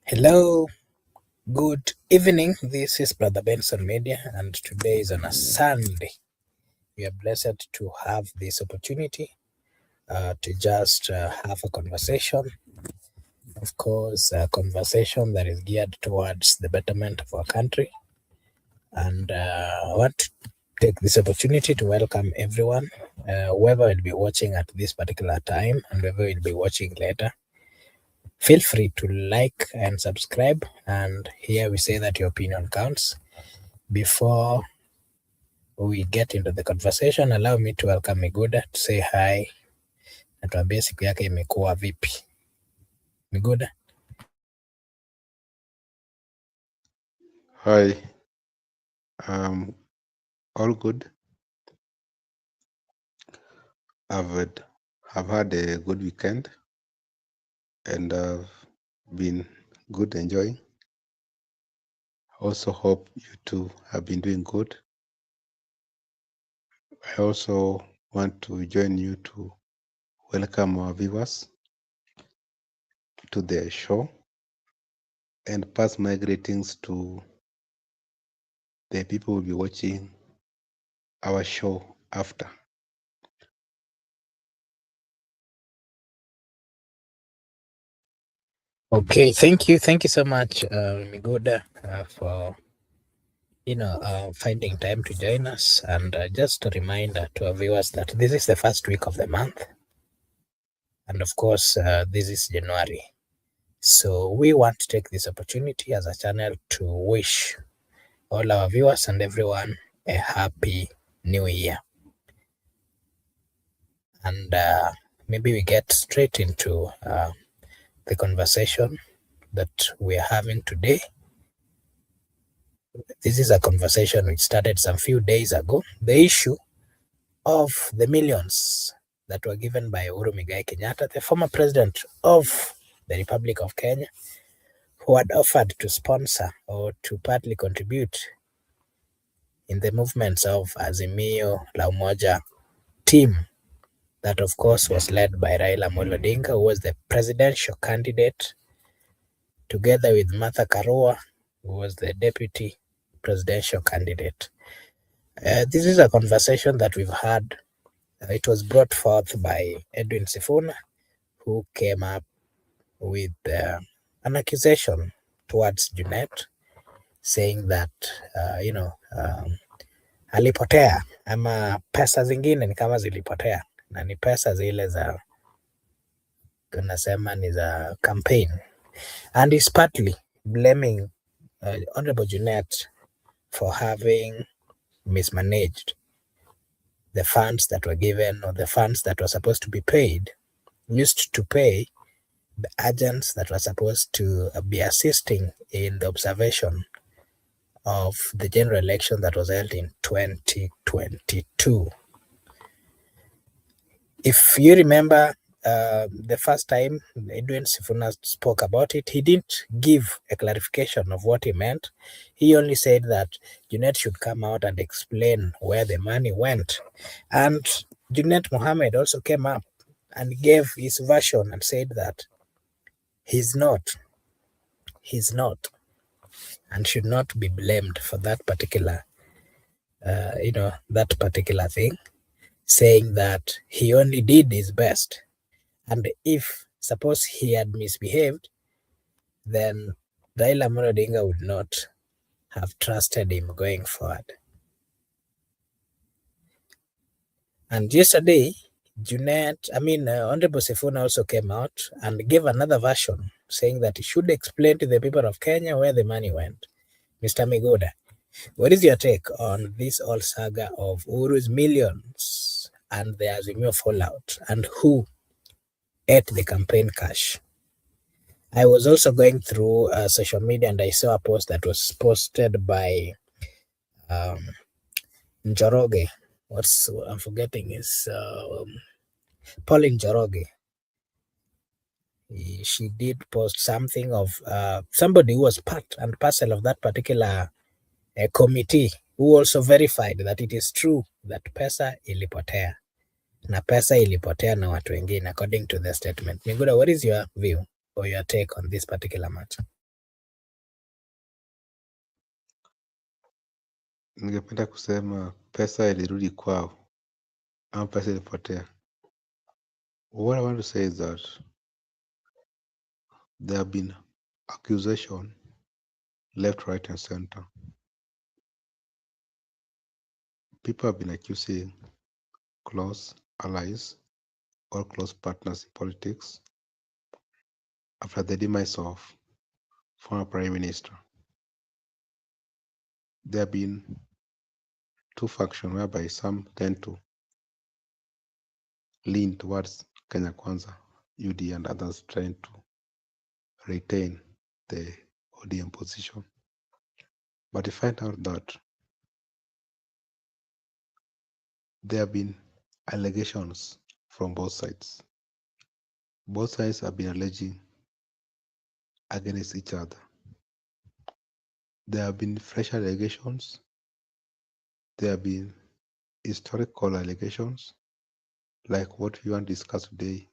Hello, good evening. This is Brother Benson Media, and today is on a Sunday. We are blessed to have this opportunity to just have a conversation. Of course, a conversation that is geared towards the betterment of our country. And I want to take this opportunity to welcome everyone, whoever will be watching at this particular time and whoever will be watching later. Feel free to like and subscribe. And here we say that your opinion counts. Before we get into the conversation, allow me to welcome Miguda to say hi na tuambie siku yake imekuwa vipi. Miguda. Hi, all good. I've had a good weekend and I've been good enjoying. Also hope you too have been doing good. I also want to join you to welcome our viewers to the show and pass my greetings to the people who will be watching our show after. Okay, thank you so much, Miguda, for finding time to join us. And just a reminder to our viewers that this is the first week of the month, and of course, this is January. So we want to take this opportunity as a channel to wish all our viewers and everyone a happy new year. And maybe we get straight into the conversation that we are having today. This is a conversation which started some few days ago. The issue of the millions that were given by Uhuru Kenyatta, the former president of the Republic of Kenya, who had offered to sponsor or to partly contribute in the movements of Azimio La Umoja team that of course was led by Raila Amolo Odinga, who was the presidential candidate, together with Martha Karua, who was the deputy presidential candidate. This is a conversation that we've had. It was brought forth by Edwin Sifuna, who came up with an accusation towards Junet, saying that alipotea ama pesa zingine ni kama zilipotea na ni pesa zile za tunasema ni za campaign, and is partly blaming Honorable Junet for having mismanaged the funds that were given, or the funds that were supposed to be paid, used to pay the agents that were supposed to be assisting in the observation of the general election that was held in 2022. If you remember, the first time Edwin Sifuna spoke about it, he didn't give a clarification of what he meant. He only said that Junet should come out and explain where the money went. And Junet Mohammed also came up and gave his version and said that he's not, and should not be blamed for that particular, that particular thing, saying that he only did his best. And if suppose he had misbehaved, then Raila Amolo Odinga would not have trusted him going forward. And yesterday, Honorable Sifuna also came out and gave another version, saying that he should explain to the people of Kenya where the money went. Mr. Miguda, what is your take on this whole saga of Uhuru's millions and the Azimio fallout, and who ate the campaign cash? I was also going through social media and I saw a post that was posted by Njoroge. I'm forgetting is Pauline Njoroge. She did post something of somebody who was part and parcel of that particular committee, who also verified that it is true that pesa ilipotea. Na pesa ilipotea na watu wengine, according to the statement. Miguda, what is your view? or your take on this particular matter? Ningependa kusema pesa ilirudi kwao ama pesa ilipotea. What I want to say is that there have been accusation left, right, and center. People have been accusing close allies or close partners in politics after the demise of former Prime Minister. There have been two factions whereby some tend to lean towards Kenya Kwanza, UD, and others trying to retain the ODM position. But you find out that there have been allegations from both sides. Both sides have been alleging against each other. There have been fresh allegations. There have been historical allegations, like what we want to discuss today,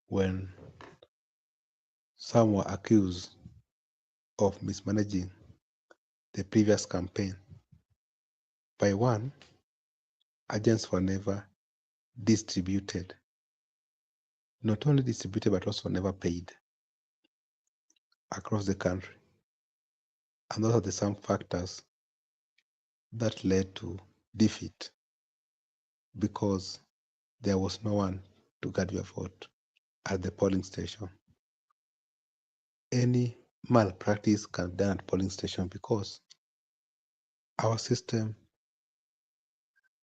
when some were accused of mismanaging the previous campaign. By one, agents were never distributed. Not only distributed, but also never paid across the country. And those are the some factors that led to defeat, because there was no one to guard your vote at the polling station. Any malpractice can be done at polling station because our system,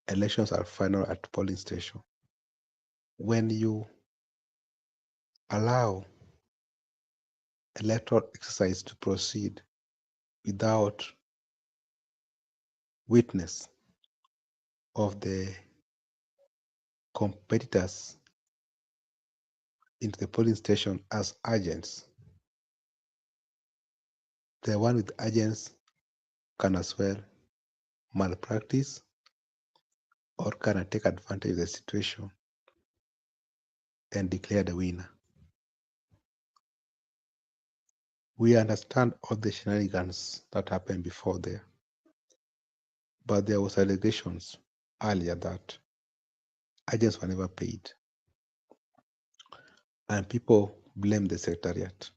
elections are final at polling station. When you allow electoral exercise to proceed without witness of the competitors into the polling station as agents, the one with agents can as well malpractice or can take advantage of the situation and declare the winner. We understand all the shenanigans that happened before there, but there was allegations earlier that agents were never paid, and people blame the secretariat.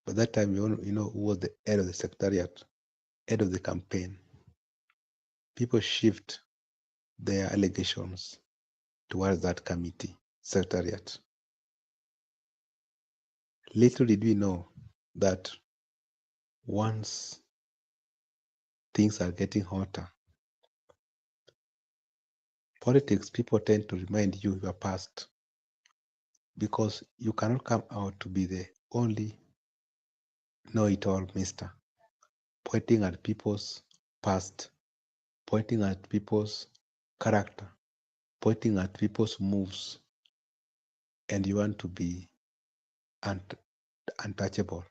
By that time, you know who was the head of the secretariat, head of the campaign. People shift their allegations towards that committee, secretariat. Little did we know that once things are getting hotter, politics, people tend to remind you your past, because you cannot come out to be the only know-it-all mister, pointing at people's past, pointing at people's character, pointing at people's moves, and you want to be untouchable.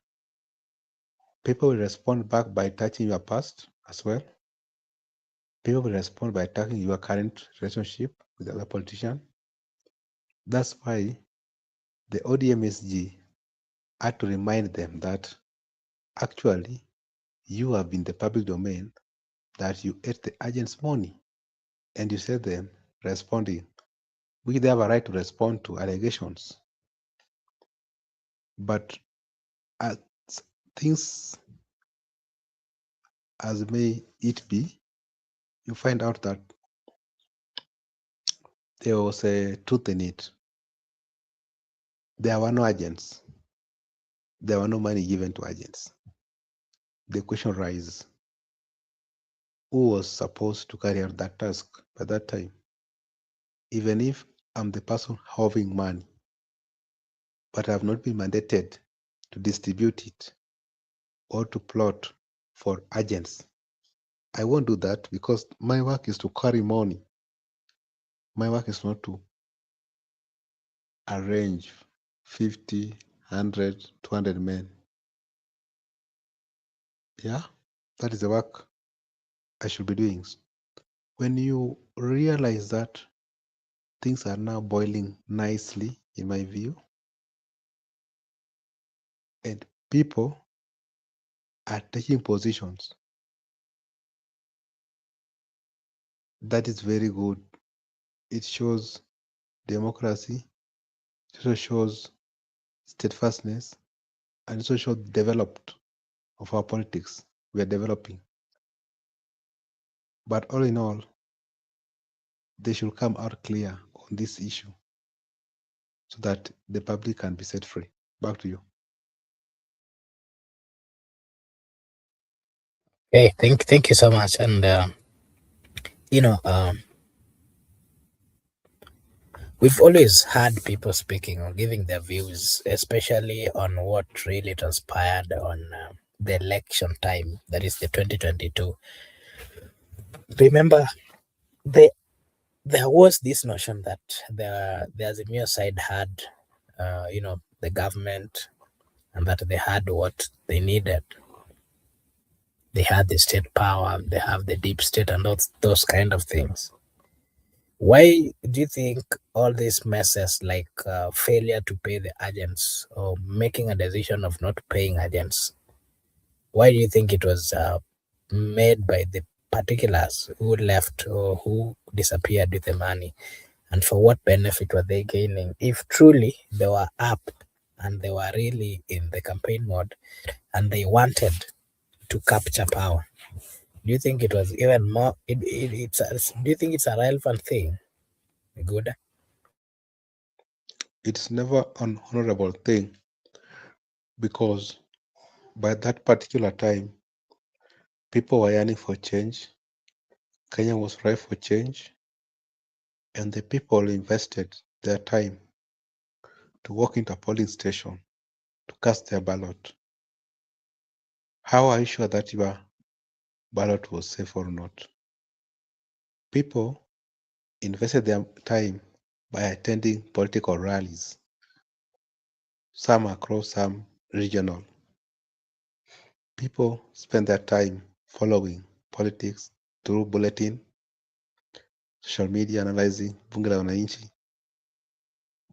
People will respond back by touching your past as well. People will respond by attacking your current relationship with the other politician. That's why the ODMSG had to remind them that actually you have been the public domain, that you ate the agent's money, and you said them responding. We have a right to respond to allegations. But as things as may it be, you find out that there was a truth in it. There were no agents. There were no money given to agents. The question arises, who was supposed to carry out that task by that time? Even if I'm the person having money, but I have not been mandated to distribute it or to plot for agents, I won't do that, because my work is to carry money. My work is not to arrange 50, 100, 200 men. Yeah, that is the work I should be doing. When you realize that things are now boiling nicely, in my view, and people are taking positions. That is very good. It shows democracy, it also shows steadfastness, and it also shows developed of our politics. We are developing. But all in all, they should come out clear on this issue so that the public can be set free. Back to you. Okay, thank you so much. And you know, we've always had people speaking or giving their views, especially on what really transpired on the election time, that is the 2022. Remember, the there was this notion that the Azimio side had, the government, and that they had what they needed. They had the state power, they have the deep state, and those kind of things. Why do you think all these messes like failure to pay the agents or making a decision of not paying agents? Why do you think it was made by the particulars who left or who disappeared with the money? And for what benefit were they gaining if truly they were up and they were really in the campaign mode and they wanted to capture power? Do you think it was even more? Do you think it's a relevant thing? Good. It's never an honorable thing because by that particular time, people were yearning for change. Kenya was ripe for change, and the people invested their time to walk into a polling station to cast their ballot. How are you sure that your ballot was safe or not? People invested their time by attending political rallies, some across, some regional. People spend their time following politics through bulletin, social media, analyzing bunge la wananchi.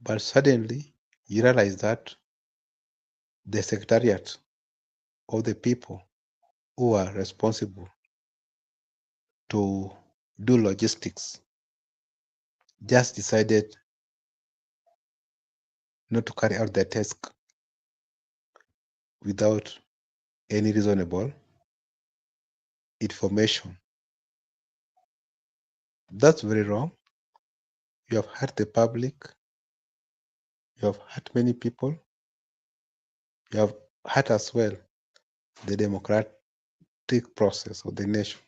But suddenly you realize that the secretariat of the people who are responsible to do logistics just decided not to carry out their task without any reasonable information. That's very wrong. You have hurt the public, you have hurt many people, you have hurt as well the democratic process of the nation.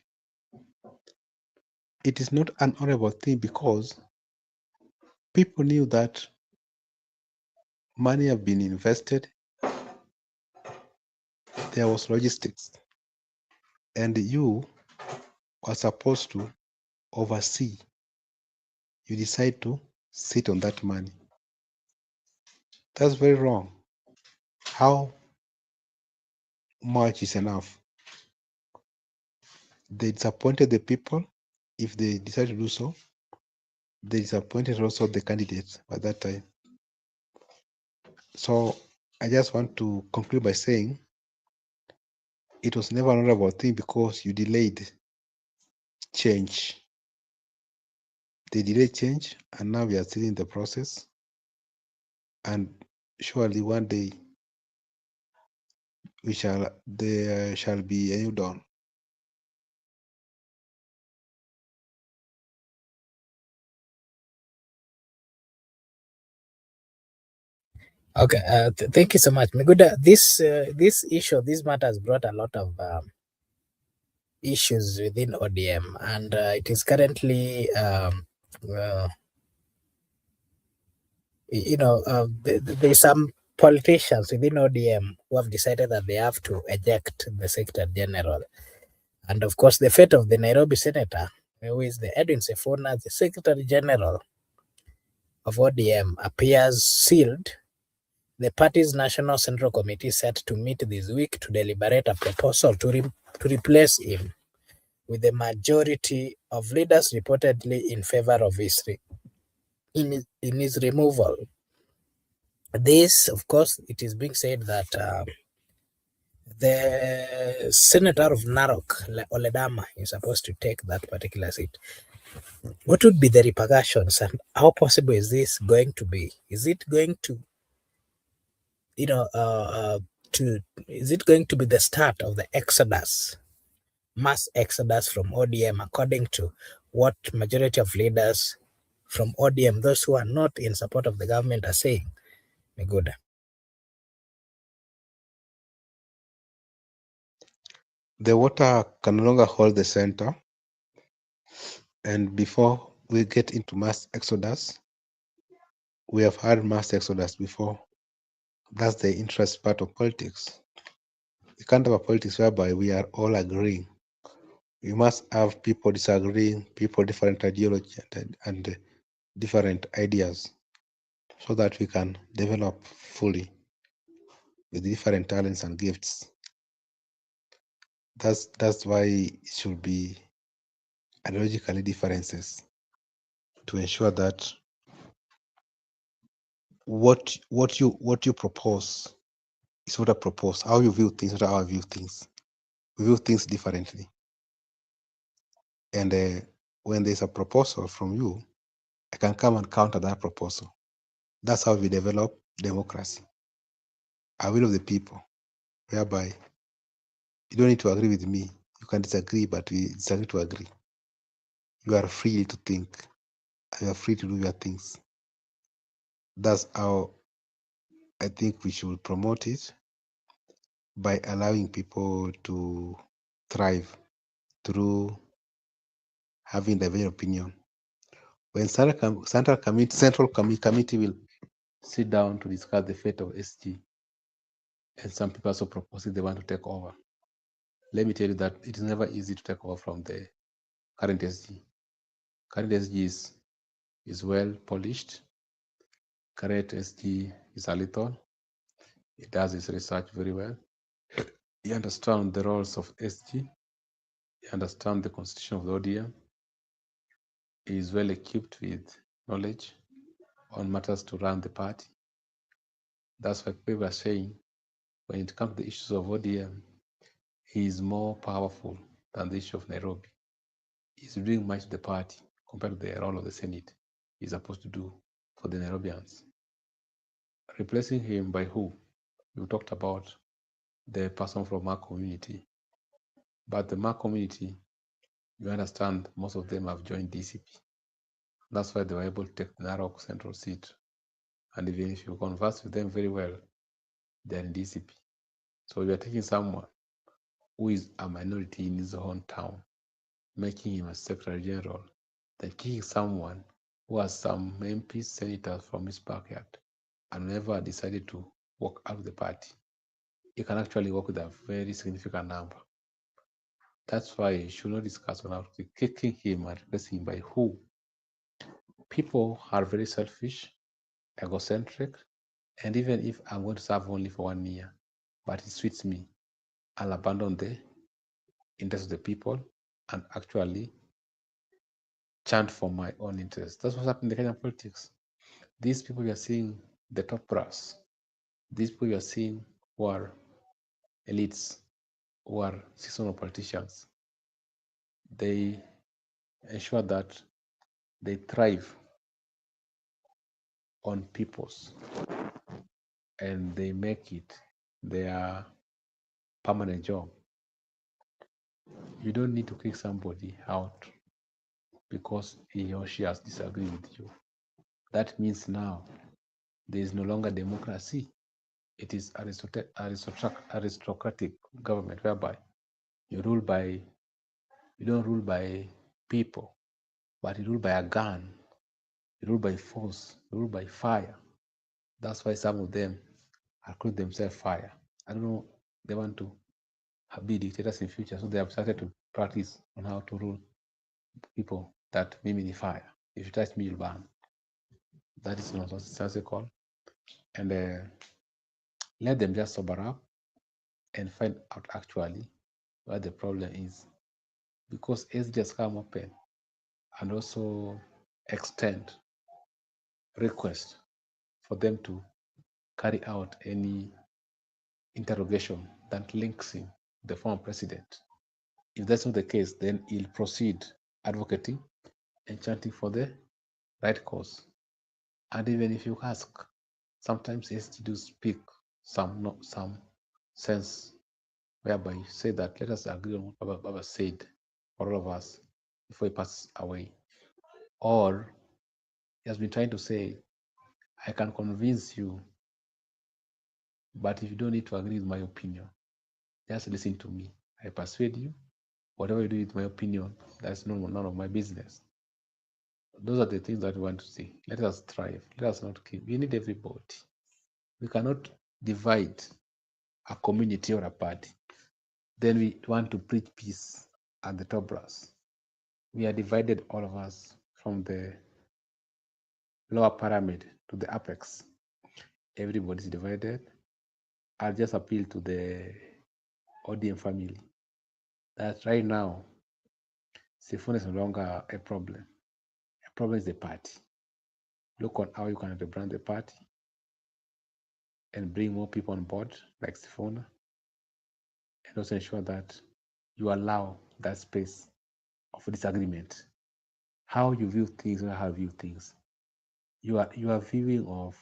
It is not an honorable thing because people knew that money have been invested, there was logistics, and you are supposed to oversee. You decide to sit on that money. That's very wrong. How much is enough? They disappointed the people if they decide to do so. They disappointed also the candidates at that time. So I just want to conclude by saying it was never an honorable thing because you delayed change. They delayed change, and now we are still in the process. And surely one day there shall be a new dawn. Okay, thank you so much, Miguda. This issue, this matter has brought a lot of issues within ODM, and it is currently, uh, there's some politicians within ODM who have decided that they have to eject the Secretary General, and of course, the fate of the Nairobi senator, who is the Edwin Sifuna, the Secretary General of ODM, appears sealed. The party's National Central Committee set to meet this week to deliberate a proposal to replace him, with the majority of leaders reportedly in favor of in his removal. This, of course, it is being said that the senator of Narok, Oledama, is supposed to take that particular seat. What would be the repercussions, and how possible is this going to be? Is it going to, you know, to is it going to be the start of the exodus, mass exodus from ODM, according to what majority of leaders from ODM, those who are not in support of the government, are saying? Good. The water can no longer hold the center. And before we get into mass exodus, we have had mass exodus before. That's the interest part of politics. You can't have a politics whereby we are all agreeing. We must have people disagreeing, people different ideology and different ideas, so that we can develop fully with different talents and gifts. That's why it should be ideologically differences to ensure that what you propose is what I propose. How you view things, not how I view things. We view things differently. And when there's a proposal from you, I can come and counter that proposal. That's how we develop democracy. A will of the people, whereby you don't need to agree with me. You can disagree, but we disagree to agree. You are free to think. You are free to do your things. That's how I think we should promote it, by allowing people to thrive through having divergent opinion. When central committee will sit down to discuss the fate of SG, and some people also proposing they want to take over. Let me tell you that it is never easy to take over from the current SG. Current SG is well polished. Current SG is a little. He does his research very well. He understands the roles of SG. He understands the constitution of the ODM. He is well equipped with knowledge on matters to run the party. That's why people are saying, when it comes to the issues of ODM, he is more powerful than the issue of Nairobi. He's doing much to the party compared to the role of the Senate he's supposed to do for the Nairobians. Replacing him by who? You talked about the person from our community. But the Mark community, you understand, most of them have joined DCP. That's why they were able to take the Narok central seat. And even if you converse with them very well, they're in DCP. So we are taking someone who is a minority in his own town, making him a secretary general, then kicking someone who has some MPs, senators from his backyard, and never decided to walk out of the party. He can actually work with a very significant number. That's why you should not discuss on how to kicking him and replacing him by who. People are very selfish, egocentric, and even if I'm going to serve only for 1 year, but it suits me, I'll abandon the interest of the people and actually chant for my own interest. That's what's happening in the Kenyan politics. These people you are seeing, the top brass, these people you are seeing who are elites, who are seasonal politicians, they ensure that they thrive on peoples and they make it their permanent job. You don't need to kick somebody out because he or she has disagreed with you. That means now there is no longer democracy. It is aristocratic government whereby you rule by, you don't rule by people, but you rule by a gun, you rule by force, you rule by fire. That's why some of them are calling themselves fire. I don't know, they want to be dictators in future, so they have started to practice on how to rule people that mimic the fire. If you touch me, you'll burn. That is nonsensical. And let them just sober up and find out actually what the problem is. Because it's just come open and also extend request for them to carry out any interrogation that links him, the former president. If that's not the case, then he'll proceed advocating and chanting for the right cause. And even if you ask, sometimes he has to do speak some sense whereby you say that let us agree on what Baba said for all of us before he passes away. Or he has been trying to say, I can convince you, but if you don't need to agree with my opinion, just listen to me. I persuade you. Whatever you do with my opinion, that's none of my business. Those are the things that we want to see. Let us thrive. Let us not kill. We need everybody. We cannot divide a community or a party. Then we want to preach peace at the top brass. We are divided, all of us, from the lower pyramid to the apex. Everybody is divided. I'll just appeal to the ODM family that right now, Sifuna is no longer a problem. A problem is the party. Look on how you can rebrand the party and bring more people on board, like Sifuna, and also ensure that you allow that space of disagreement. How you view things, or how you view things. Your viewing of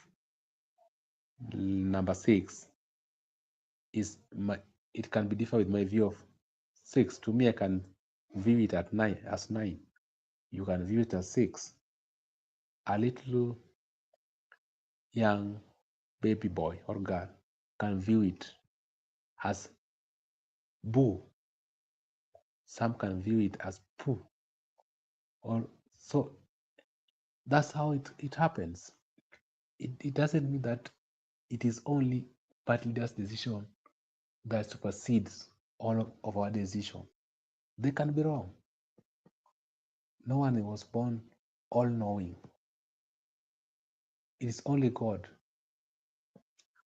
number 6 is my, it can be different with my view of 6. To me, I can view it at 9 as 9. You can view it as 6. A little young baby boy or girl can view it as boo. Some can view it as poo. Or so that's how it happens. It doesn't mean that it is only party leaders' decision that supersedes all of our decision. They can be wrong. No one was born all knowing. It is only God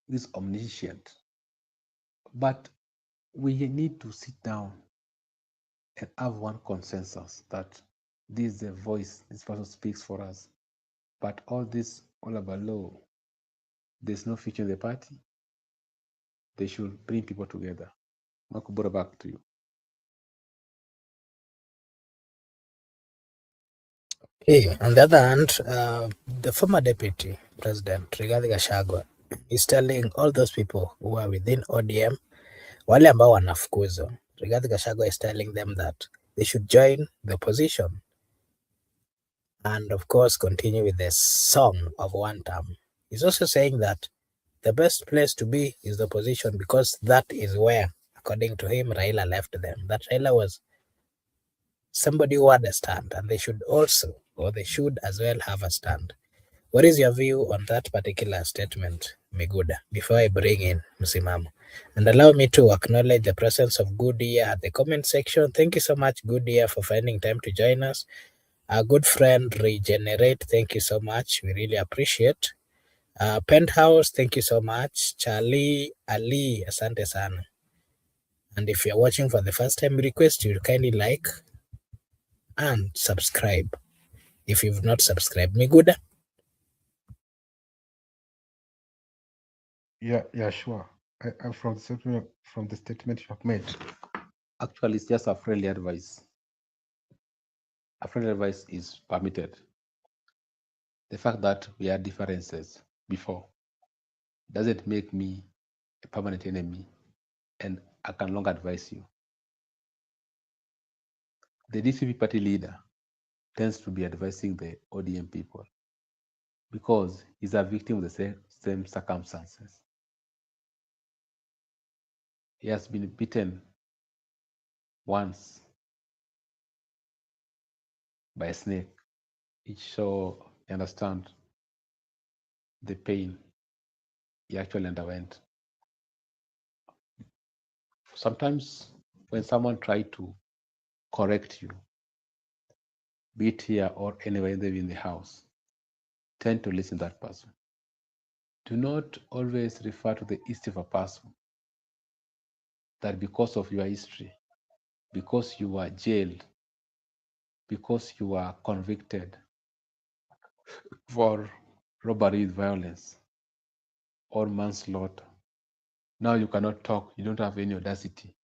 who is omniscient. But we need to sit down and have one consensus that this is the voice this person speaks for us. But all this, all about law, there's no future in the party. They should bring people together. Makubura, back to you. Okay, on the other hand, the former deputy president, Rigathi Gachagua, is telling all those people who are within ODM, wale ambao wanafukuzwa, Rigathi Gachagua is telling them that they should join the opposition and, of course, continue with the song of one term. He's also saying that the best place to be is the opposition because that is where, according to him, Raila left them. That Raila was somebody who had a stand, and they should also, or they should as well, have a stand. What is your view on that particular statement, Miguda, before I bring in Msimamo? And allow me to acknowledge the presence of Good Ear at the comment section. Thank you so much, Good Ear, for finding time to join us. Our good friend Regenerate, thank you so much. We really appreciate. Penthouse, thank you so much. Charlie Ali, asante sana. And if you're watching for the first time, we request you to kindly like and subscribe if you've not subscribed. Miguda? Yeah, sure. From the statement you have made. Actually, it's just a friendly advice. A friendly advice is permitted. The fact that we had differences before doesn't make me a permanent enemy, and I can long advise you. The DCP party leader tends to be advising the ODM people because he's a victim of the same circumstances. He has been beaten once by a snake. It so you understand the pain he actually underwent. Sometimes when someone tries to correct you, be it here or anywhere in the house, tend to listen to that person. Do not always refer to the history of a person that because of your history, because you were jailed, because you were convicted for robbery with violence, or manslaughter. Now you cannot talk. You don't have any audacity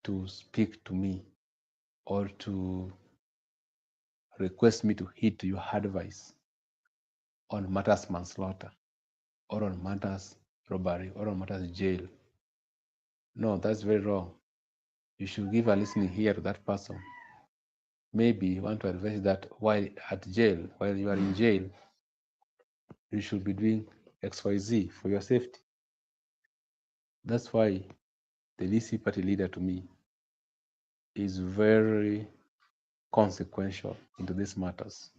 to speak to me or to request me to heed to your advice on matters manslaughter or on matters robbery or on matters jail. No, that's very wrong. You should give a listening ear to that person. Maybe you want to advise that while at jail, while you are in jail, you should be doing XYZ for your safety. That's why the DC party leader to me is very consequential into these matters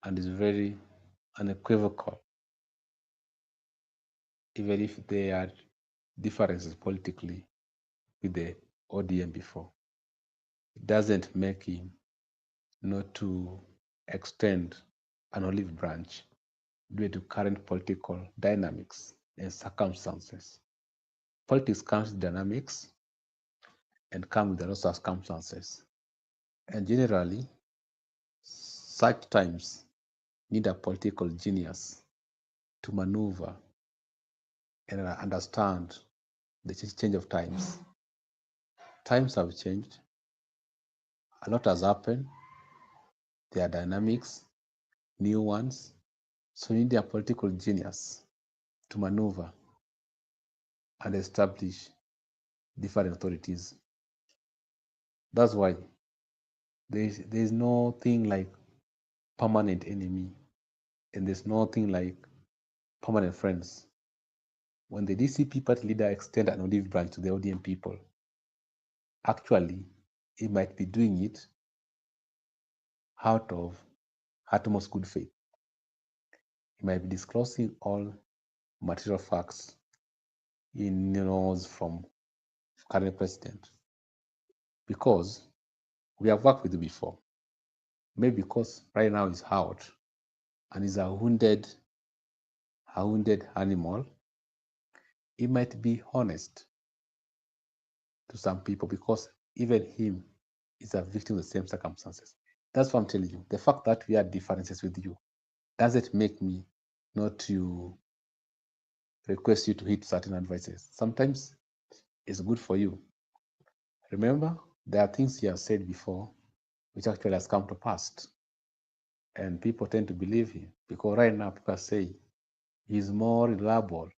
and is very unequivocal, even if there are differences politically with the ODM before. It doesn't make him not to extend an olive branch due to current political dynamics and circumstances. Politics comes with dynamics and comes with a lot of circumstances. And generally, such times need a political genius to maneuver and understand the change of times. Times have changed. A lot has happened. There are dynamics, new ones. So you need a political genius to maneuver and establish different authorities. That's why there's no thing like permanent enemy and there's nothing like permanent friends. When the DCP party leader extend an olive branch to the ODM people, actually, he might be doing it out of utmost good faith. He might be disclosing all material facts he knows from current president because we have worked with him before. Maybe because right now he's out and he's a wounded animal, he might be honest to some people because even him is a victim of the same circumstances. That's what I'm telling you. The fact that we have differences with you doesn't make me not to request you to hit certain advices. Sometimes it's good for you. Remember, there are things he has said before which actually has come to pass. And people tend to believe him because right now people say he's more reliable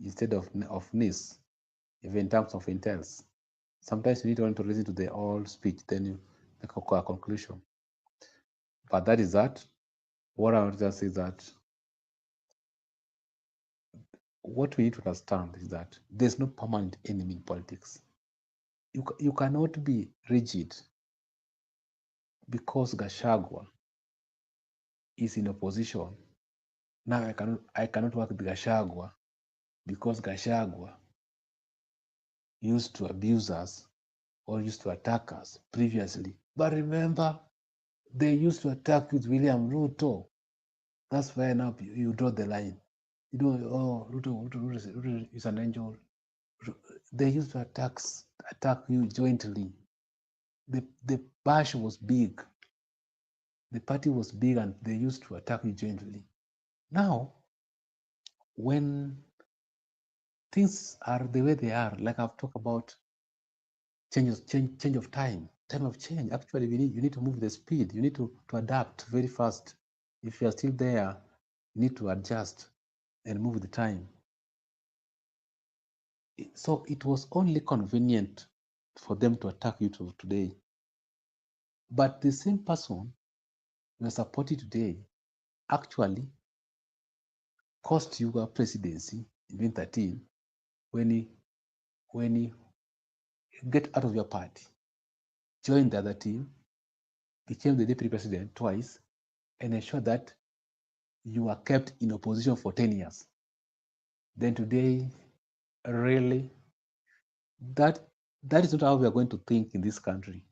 instead of Nis, even in terms of intels. Sometimes you need to listen to the whole speech, then you make a conclusion. But that is that. What I want to just say is that what we need to understand is that there's no permanent enemy in politics. You cannot be rigid because Gashagwa is in opposition. Now I cannot work with Gashagwa because Gashagwa used to abuse us or used to attack us previously. But remember, they used to attack with William Ruto. That's why now you draw the line. You don't, oh, Ruto is an angel. They used to attack you jointly. The bash was big. The party was big and they used to attack you jointly. Now, when things are the way they are, like I've talked about change of time of change. Actually, you need to move the speed. You need to adapt very fast. If you are still there, you need to adjust and move the time. So it was only convenient for them to attack you today. But the same person you are supporting today actually cost you a presidency in 2013 when he get out of your party, joined the other team, became the deputy president twice, and ensured that you are kept in opposition for 10 years. Then today, really, that is not how we are going to think in this country.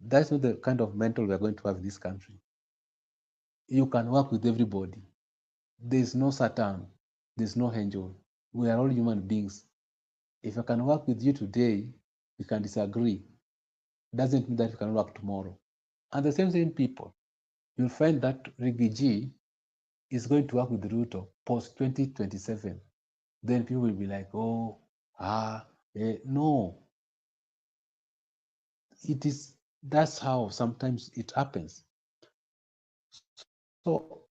That's not the kind of mental we are going to have in this country. You can work with everybody. There's no Satan. There's no angel. We are all human beings. If I can work with you today, we can disagree. Doesn't mean that we can work tomorrow. And the same people, you'll find that Riggy G is going to work with Ruto post 2027. then people will be like, oh, no. That's how sometimes it happens. So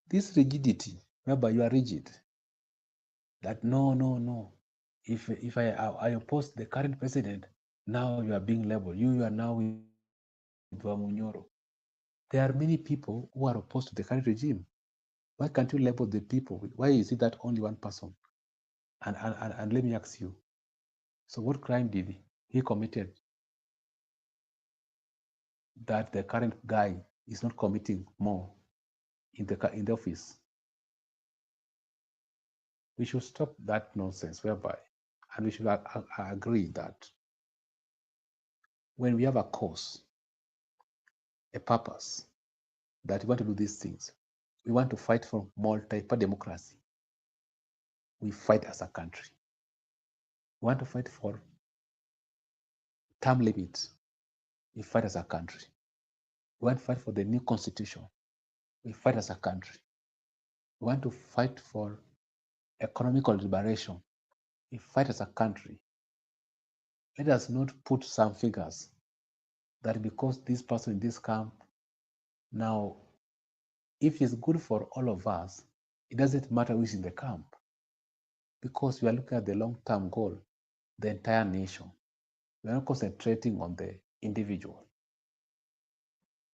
this rigidity, whereby you are rigid, that no. If I oppose the current president, now you are being labeled. You are now with Wamunyoro. There are many people who are opposed to the current regime. Why can't you label the people? Why is it that only one person? And let me ask you, so what crime did he committed that the current guy is not committing more in the office? We should stop that nonsense whereby, and we should agree that when we have a cause, a purpose, that we want to do these things, we want to fight for multi-party democracy, we fight as a country. We want to fight for term limits, we fight as a country. We want to fight for the new constitution, we fight as a country. We want to fight for economical liberation, we fight as a country. Let us not put some figures that because this person in this camp, now, if it's good for all of us, it doesn't matter who is in the camp, because we are looking at the long-term goal, the entire nation. We are not concentrating on the individual,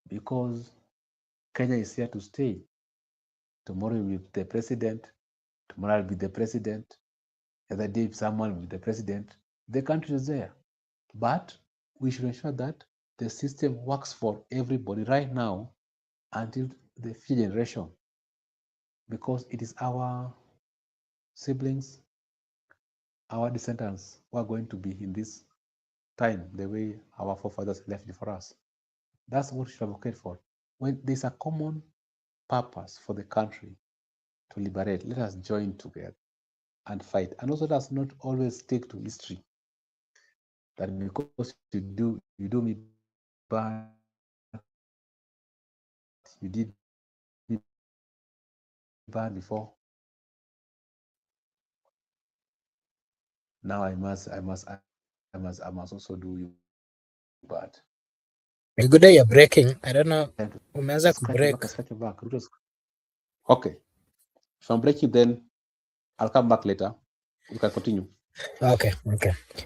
because Kenya is here to stay. Tomorrow will be the president, tomorrow will be the president, the other day someone will be the president. The country is there, but we should ensure that the system works for everybody right now until the future generation, because it is our siblings, our descendants who are going to be in this time the way our forefathers left it for us. That's what we should advocate for. When there's a common purpose for the country to liberate, let us join together and fight. And also, let us not always stick to history. That because you do me bad, you did me bad before. Now I must also do you bad. Good day, you're breaking. I don't know. Umeanza kubreak. Okay. If I'm breaking, then I'll come back later. We can continue. Okay.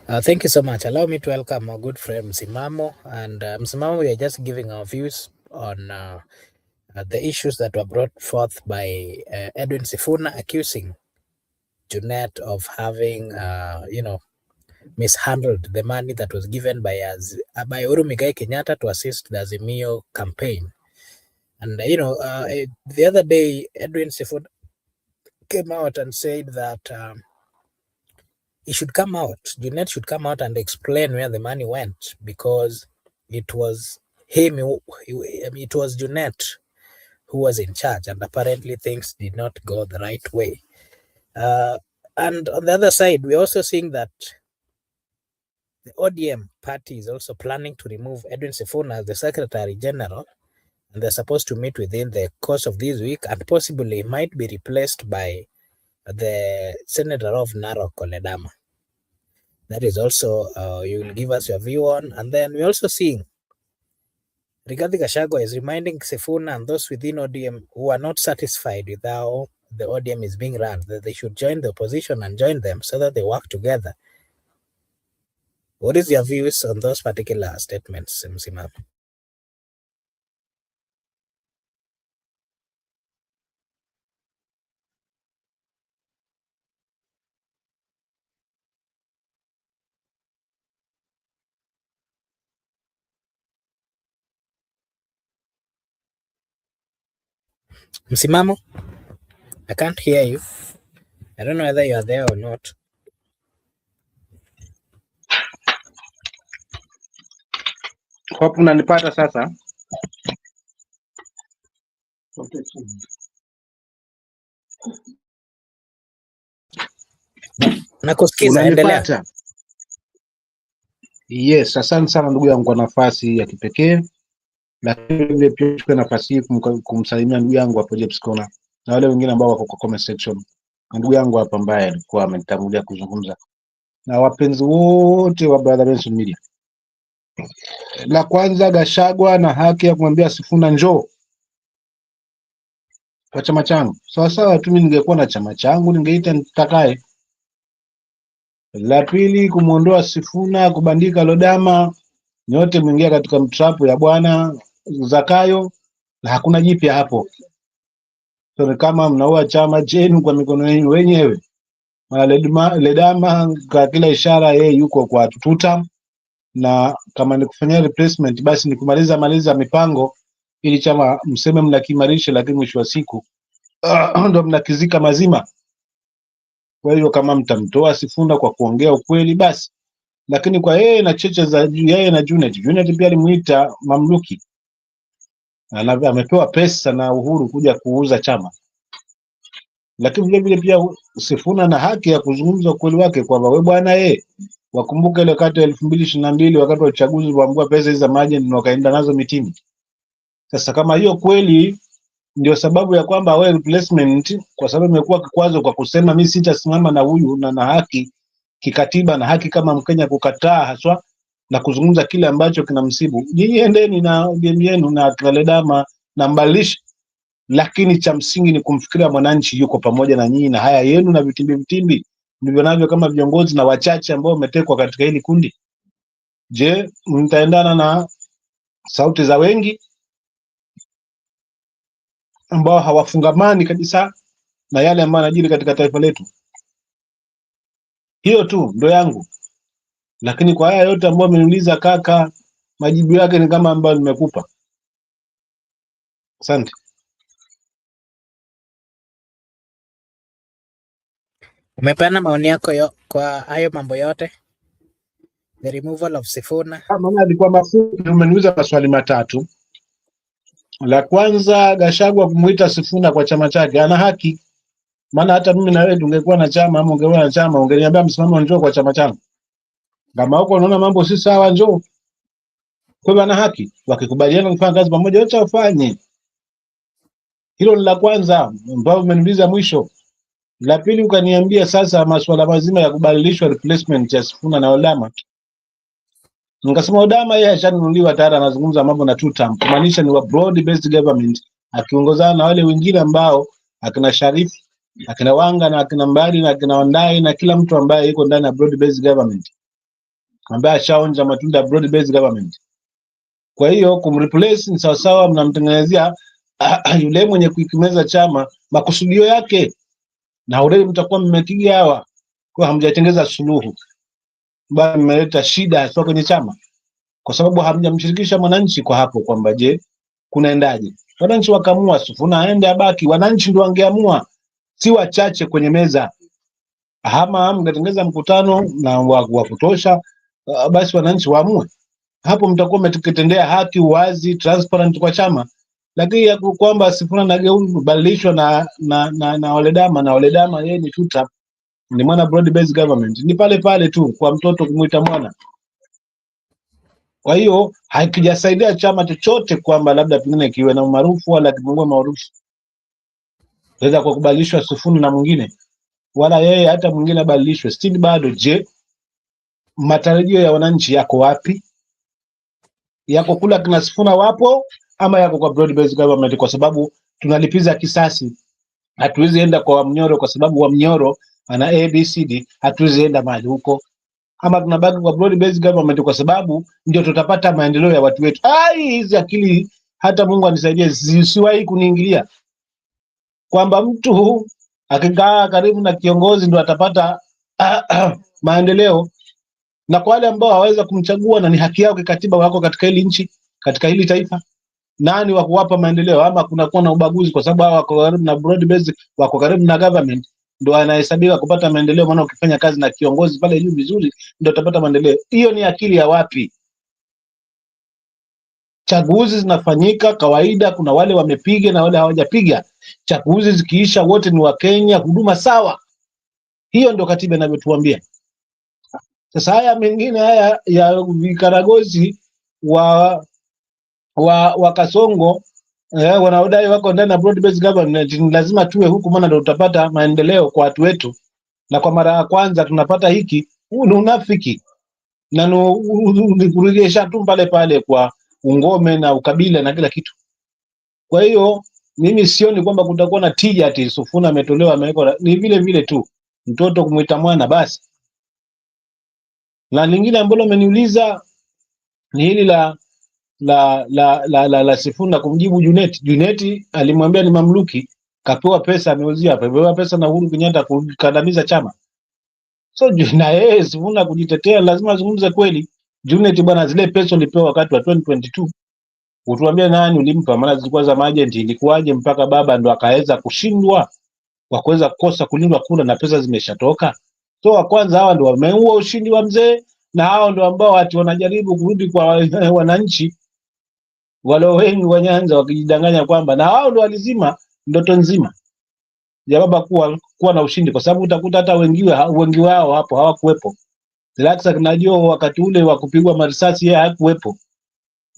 Thank you so much. Allow me to welcome our good friend Msimamo. And Msimamo, we are just giving our views on the issues that were brought forth by Edwin Sifuna accusing Junet of having, mishandled the money that was given by Uhuru Muigai Kenyatta to assist the Azimio campaign. And, the other day, Edwin Sifuna came out and said that he should come out, Junet should come out and explain where the money went, because it was him, it was Junet who was in charge, and apparently things did not go the right way. And on the other side, we're also seeing that the ODM party is also planning to remove Edwin Sifuna as the Secretary General, and they're supposed to meet within the course of this week, and possibly might be replaced by the Senator of Narok, Koledama. That is also, you will give us your view on. And then we're also seeing Rigathi Gachagua is reminding Sifuna and those within ODM who are not satisfied with how the ODM is being run, that they should join the opposition and join them so that they work together. What is your views on those particular statements, Msimam? Msimamo? I can't hear you. I don't know whether you are there or not. Hope unanipata sasa? Nakusikiza, endelea. Unanipata? Yes, asante sana ndugu yangu kwa nafasi ya kipekee, lakini vile pia chukue nafasi hii kumsalimia ndugu yangu hapo James Kona na wale wengine ambao wako kwa comment section. ndugu yangu hapa ambaye alikuwa amenitangulia kuzungumza na wapenzi wote wa Brother Benson Media. La kwanza, Gachagua na haki ya kumwambia Sifuna njoo kwa chama changu. Sawa sawa tu, mimi ningekuwa na chama changu ningeita nitakaye. La pili, kumwondoa Sifuna, kubandika Lodama, nyote mwingia katika mtrapo ya bwana Zakayo na hakuna jipya hapo. So, ni kama mnaua chama chenu kwa mikono yenu wenyewe. Ledama kwa kila ishara yeye yuko kwa tuta, na kama ni kufanyia replacement basi ni kumaliza mipango ili chama mseme mnakimarisha, lakini mwisho wa siku ndo mnakizika mazima. Kwa hiyo kama mtamtoa Sifuna kwa kuongea ukweli basi, lakini kwa yeye na cheche za yeye na Junet pia alimuita mamluki, amepewa pesa na Uhuru kuja kuuza chama, lakini vile vile pia Sifuna na haki ya kuzungumza ukweli wake kwamba we bwana wakumbuke ile wakati wa 2022 wakati wa uchaguzi waambua pesa hizo za maji ndio wakaenda nazo mitini. Sasa kama hiyo kweli ndio sababu ya kwamba wewe replacement, kwa sababu imekuwa kikwazo kwa kusema mimi sitasimama na huyu na haki kikatiba na haki kama Mkenya kukataa haswa na kuzungumza kile ambacho kinamsibu, nyinyi endeni na game yenu na Ledama na mbalishi, lakini cha msingi ni kumfikiria mwananchi yuko pamoja na nyinyi na haya yenu na vitimbi ndivyo navyo kama viongozi na wachache ambao wametekwa katika hili kundi. Je, mtaendana na sauti za wengi ambao hawafungamani kabisa na yale ambayo yanajiri katika taifa letu? Hiyo tu ndo yangu, lakini kwa haya yote ambayo ameniuliza kaka, majibu yake ni kama ambayo nimekupa. Asante. Umepeana maoni yako kwa hayo mambo yote, the removal of Sifuna. Maana alikuwa mafupi, umeniuliza maswali matatu. La kwanza, Gachagua kumuita Sifuna kwa chama chake, ana haki. Maana hata mimi na wewe tungekuwa na chama ama ungekuwa na chama, ungeniambia msimamo njoo kwa chama changu. Kama huko unaona mambo si sawa, njoo. Kwa hivyo ana haki, wakikubaliana kufanya kazi pamoja wote wafanye. Hilo ni la kwanza ambao umeniuliza mwisho. La pili, ukaniambia sasa masuala mazima ya kubadilishwa replacement ya Sifuna na Odama. Nikasema Odama yeye ashanunuliwa tayari, anazungumza mambo na two term, kumaanisha ni wa broad based government, akiongozana na wale wengine ambao akina Sharif, akina Wanga na akina Mbadi na akina Wandai na kila mtu ambaye yuko ndani ya broad based government, ambaye ashaonja matunda ya broad based government. Kwa hiyo kumreplace ni sawa sawa mnamtengenezea yule mwenye kuikimeza chama makusudio yake, na already mtakuwa mmekiga hawa, kwa hamjatengeza suluhu, bali mmeleta shida sio kwenye chama, kwa sababu hamjamshirikisha mwananchi kwa hapo kwamba je, kunaendaje. Wananchi wakaamua Sifuna aende abaki, wananchi ndio wangeamua, si wachache kwenye meza. Ama mngetengeza mkutano na wa kutosha, basi wananchi waamue. Hapo mtakuwa mmetendea haki, uwazi, transparent kwa chama. Lakini ya kwamba Sifuna na badilishwa na Oledama yeye ni tuta, ni mwana broad based government, ni pale pale tu kwa mtoto kumuita mwana. Kwa hiyo hakijasaidia chama chochote kwamba labda pengine kiwe na umaarufu wala kipungue maarufu, naweza kwa kubadilishwa Sifuna na mwingine, wala yeye hata mwingine abadilishwe, still bado. Je, matarajio ya wananchi yako wapi? Yako kula kina Sifuna wapo ama yako kwa broad based government? Kwa sababu tunalipiza kisasi, hatuwezi enda kwa Mnyoro kwa sababu wa Mnyoro ana ABCD, hatuwezi enda mahali huko. Ama tunabaki kwa broad based government kwa sababu ndio tutapata maendeleo ya watu wetu. Hizi akili hata Mungu anisaidie zisiwahi kuniingilia kwamba mtu akikaa karibu na kiongozi ndio atapata maendeleo, na kwa wale ambao hawaweza kumchagua na ni haki yao kikatiba, wako katika hili nchi, katika hili taifa, nani wa kuwapa maendeleo? Ama kunakuwa na ubaguzi kwa sababu hao wako karibu na broad based, wako karibu na government, ndio anahesabika kupata maendeleo? Maana ukifanya kazi na kiongozi pale juu vizuri ndio utapata maendeleo. Hiyo ni akili ya wapi? Chaguzi zinafanyika kawaida, kuna wale wamepiga na wale hawajapiga. Chaguzi zikiisha wote ni Wakenya, huduma sawa. Hiyo ndio katiba inavyotuambia. Sasa haya mengine haya ya vikaragozi wa Kasongo wanaodai wako ndani ya broad based government, ni lazima tuwe huku, maana ndio tutapata maendeleo kwa watu wetu, na kwa mara ya kwanza tunapata hiki. Huu ni unafiki na ni kurejesha tu pale pale kwa ungome na ukabila na kila kitu. Kwa hiyo mimi sioni kwamba kutakuwa na tija ati Sufuna ametolewa amewekwa, ni vile vile tu mtoto kumuita mwana basi. Na lingine ambalo ameniuliza ni hili la Sifuna kumjibu Junet. Junet alimwambia ni mamluki, kapewa pesa, ameuzia hapa, amepewa pesa na Uhuru Kenyatta kukandamiza chama. So na yeye Sifuna kujitetea lazima azungumze kweli. Junet bwana, zile pesa ulipewa wakati wa 2022 utuambie nani ulimpa, maana zilikuwa za majenti. Ilikuwaje mpaka baba ndo akaweza kushindwa kwa kuweza kukosa kulindwa kula na pesa zimeshatoka? So wa kwanza hawa ndo wameua ushindi wa mzee, na hao ndo ambao ati wanajaribu kurudi kwa wananchi wale wengi wa Nyanza wakijidanganya kwamba na wao ndo walizima ndoto nzima ya baba kuwa na ushindi, kwa sababu utakuta hata wengi wao hapo hawakuwepo. Relaxa kinajua wakati ule wa kupigwa marisasi yeye hakuwepo.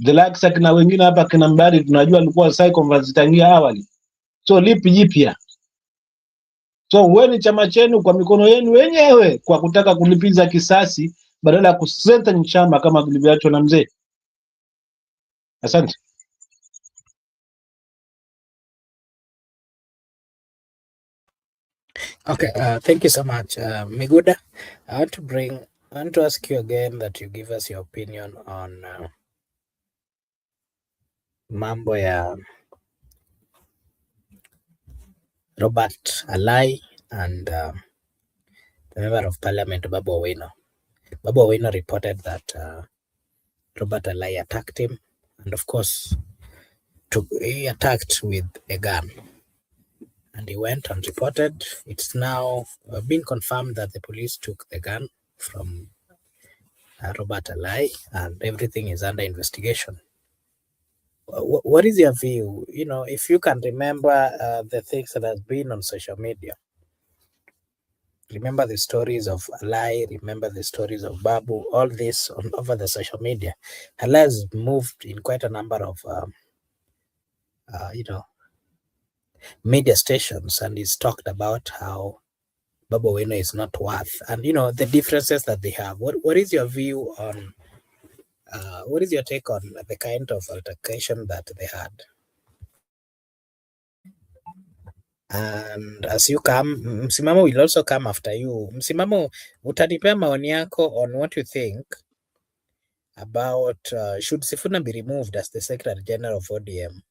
Relaxa kina wengine hapa kina Mbari tunajua alikuwa psychopath tangia awali. So lipi jipya? So weni chama chenu kwa mikono yenu wenyewe kwa kutaka kulipiza kisasi badala ya kustrengthen chama kama kilivyoachwa na mzee. Asante. Okay, thank you so much, Miguda. I want to ask you again that you give us your opinion on mambo ya Robert Alai and the member of parliament Babu Owino. Babu Owino reported that Robert Alai attacked him, and of course, he attacked with a gun. And he went and reported. It's now been confirmed that the police took the gun from Robert Alai, and everything is under investigation. What is your view? You know, if you can remember the things that has been on social media, remember the stories of Alai, remember the stories of Babu, all this over the social media. Alai has moved in quite a number of, you know, media stations, and he's talked about how Babu Owino is not worth, and you know the differences that they have. What is your view on? What is your take on the kind of altercation that they had? And as you come, Msimamo will also come after you. Msimamo, utanipea maoni yako on what you think about should Sifuna be removed as the Secretary General of ODM?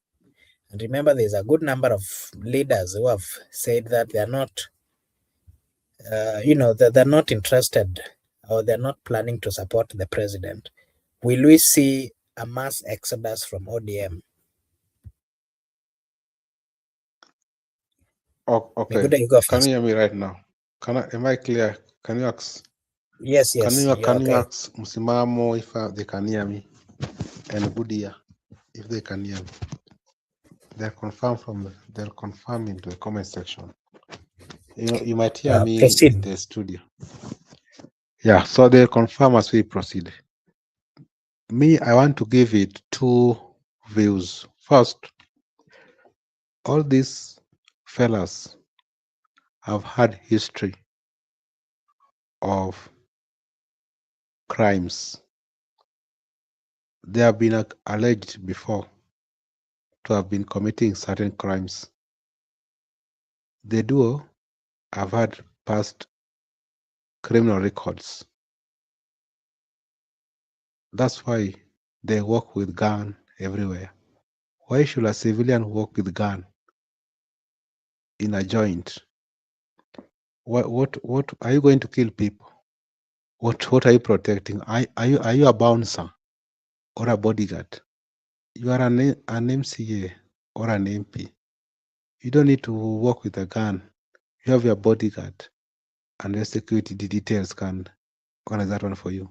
And remember, there's a good number of leaders who have said that they are not, you know, that they're not interested or they're not planning to support the president. Will we see a mass exodus from ODM? Okay. Miguda, you go Can first. you hear me right now? Am I clear? Can you ask? Yes, Can you're you okay. ask Msimamo if they can hear me, and Budia if they can hear me? They'll confirm into the comment section. You know, you might hear me Proceed. in the studio. Yeah, so they'll confirm as we proceed. Me, I want to give it two views. First, all these fellas have had history of crimes. They have been alleged before to have been committing certain crimes. The duo have had past criminal records. That's why they walk with gun everywhere. Why should a civilian walk with gun in a joint? What are you going to kill people? What are you protecting? Are you a bouncer or a bodyguard? You are an MCA or an MP. You don't need to walk with a gun. You have your bodyguard, and your security details can organize that one for you.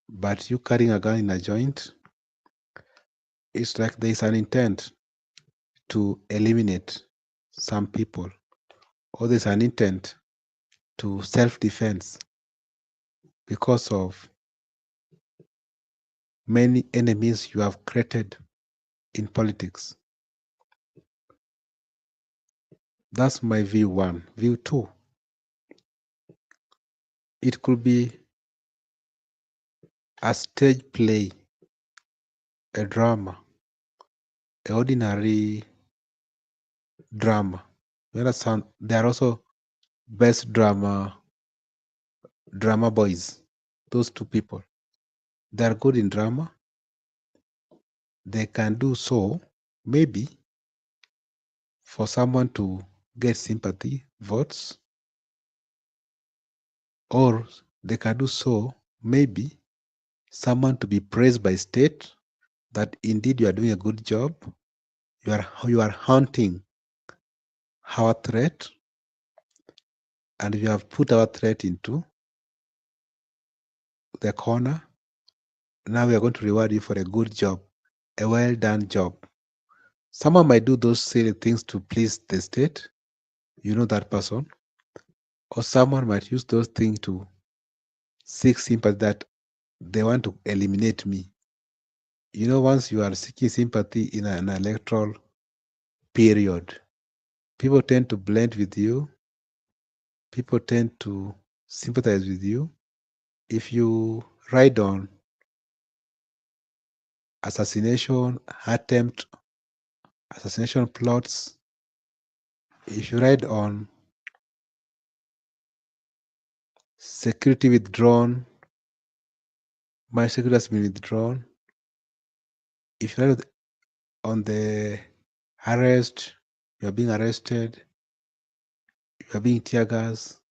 But you carrying a gun in a joint, it's like there is an intent to eliminate some people, or there's an intent to self-defense because of many enemies you have created in politics. That's my view one. View two, it could be a stage play, a drama, an ordinary drama. You understand? There are also best drama boys. Those two people, they are good in drama. They can do so maybe for someone to get sympathy votes, or they can do so maybe someone to be praised by state that indeed you are doing a good job. You are hunting our threat, and you have put our threat into the corner. Now we are going to reward you for a good job, a well done job. Someone might do those silly things to please the state, you know that person, or someone might use those things to seek sympathy that they want to eliminate me. You know, once you are seeking sympathy in an electoral period, people tend to blend with you, people tend to sympathize with you. If you ride on assassination attempt, assassination plots, if you ride on security withdrawn, my security has been withdrawn, if you ride on the arrest, you are being arrested, you are being tear gas,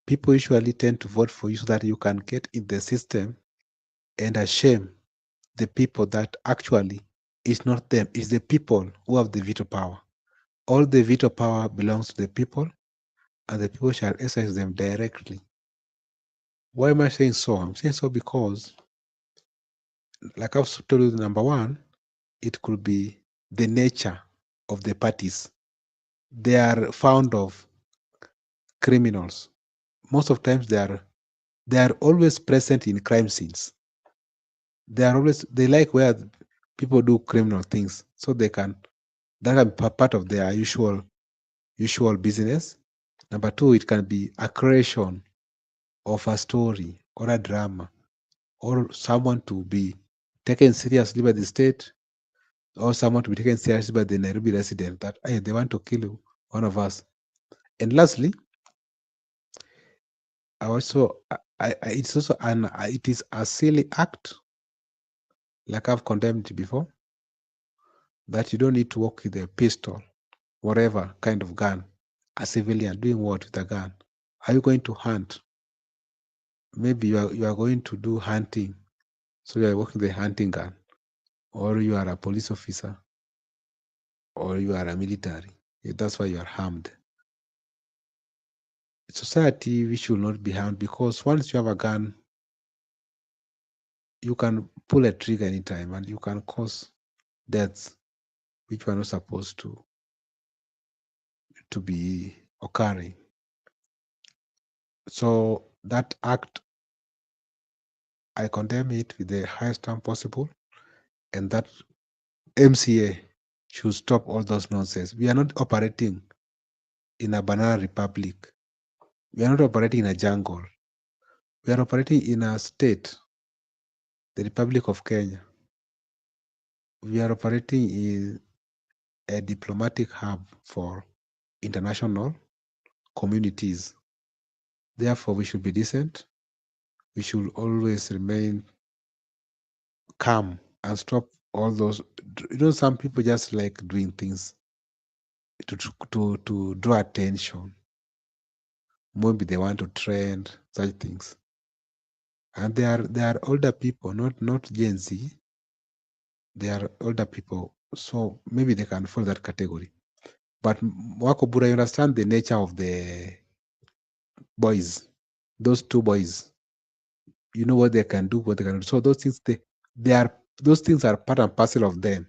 people usually tend to vote for you so that you can get in the system and shame the people that actually it's not them, it's the people who have the veto power. All the veto power belongs to the people, and the people shall exercise them directly. Why am I saying so? I'm saying so because, like I've told you, number one, it could be the nature of the parties. They are found of criminals. Most of times they are always present in crime scenes. They like where people do criminal things, so that can be part of their usual business. Number two, it can be a creation of a story or a drama, or someone to be taken seriously by the state, or someone to be taken seriously by the Nairobi resident that, hey, they want to kill one of us. And lastly, it's also it is a silly act, like I've condemned before, that you don't need to walk with a pistol, whatever kind of gun, a civilian doing what with a gun? Are you going to hunt? Maybe you are going to do hunting, so you are working the hunting gun, or you are a police officer, or you are a military. That's why you are armed. Society, we should not be harmed, because once you have a gun, you can pull a trigger anytime and you can cause deaths which were not supposed to be occurring. So that act, I condemn it with the highest term possible, and that MCA should stop all those nonsense. We are not operating in a banana republic. We are not operating in a jungle. We are operating in a state, the Republic of Kenya. We are operating in a diplomatic hub for international communities. Therefore, we should be decent. We should always remain calm and stop all those. Some people just like doing things to draw attention. Maybe they want to trend such things, and they are older people, not Gen Z. They are older people, so maybe they can fall that category. But Wakobura, you understand the nature of the boys, those two boys. You know what they can do, what they can do. So those things, those things are part and parcel of them.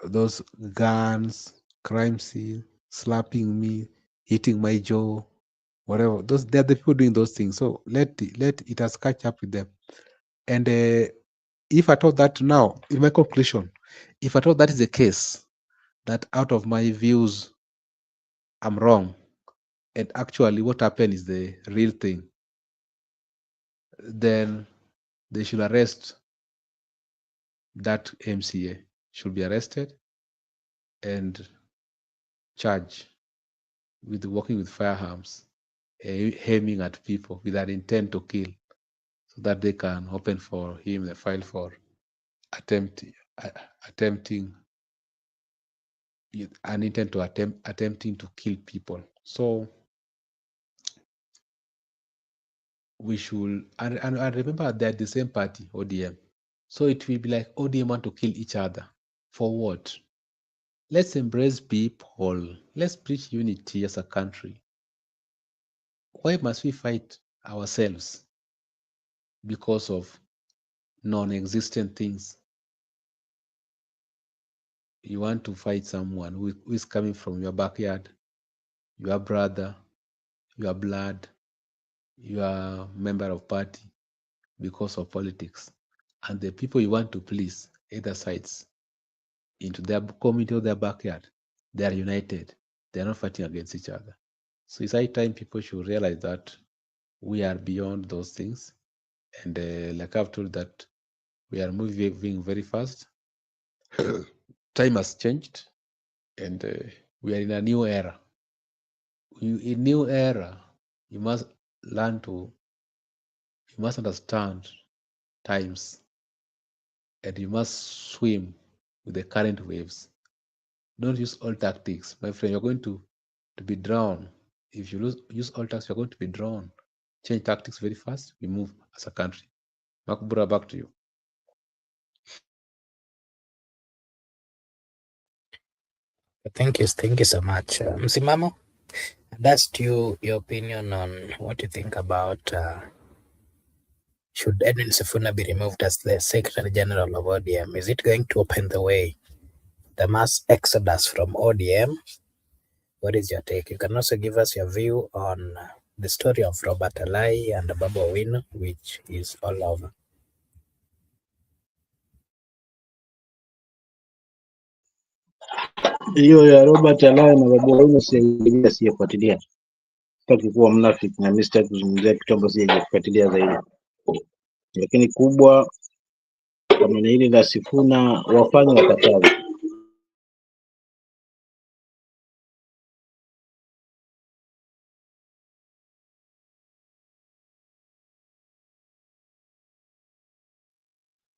Those guns, crime scene, slapping me, hitting my jaw, whatever. They're the people doing those things. So let it has catch up with them. And if I thought that now, in my conclusion, if I thought that is the case, that out of my views I'm wrong, and actually what happened is the real thing, then they should arrest that MCA, should be arrested and charged with working with firearms, aiming at people with an intent to kill, so that they can open for him the file for attempting an intent to attempting to kill people. So we should, and remember they're the same party, ODM. So it will be like ODM want to kill each other. For what? Let's embrace people. Let's preach unity as a country. Why must we fight ourselves because of non-existent things? You want to fight someone who is coming from your backyard, your brother, your blood, your member of party, because of politics. And the people you want to please, either sides, into their community or their backyard, they are united. They are not fighting against each other. So it's high time people should realize that we are beyond those things. And like I've told that we are moving very fast. Time has changed, and we are in a new era. In new era, you must understand times, and you must swim with the current waves. Don't use old tactics, my friend. You're going to be drowned. If you use old tactics, you're going to be drowned. Change tactics very fast. We move as a country. Makbura, back to you. Thank you so much. Msimamo, that's your opinion on what you think about should Edwin Sifuna be removed as the Secretary General of ODM? Is it going to open the way, the mass exodus from ODM? What is your take? You can also give us your view on the story of Robert Alai and Babu Owino, which is all over. Hiyo ya Robert Alai na Babu Owino sijafuatilia. Sitaki kuwa mnafiki na mimi sitaki kuzungumzia kitu ambacho sijafuatilia zaidi. Lakini kubwa kama ni hili la Sifuna wafanye wakatawe.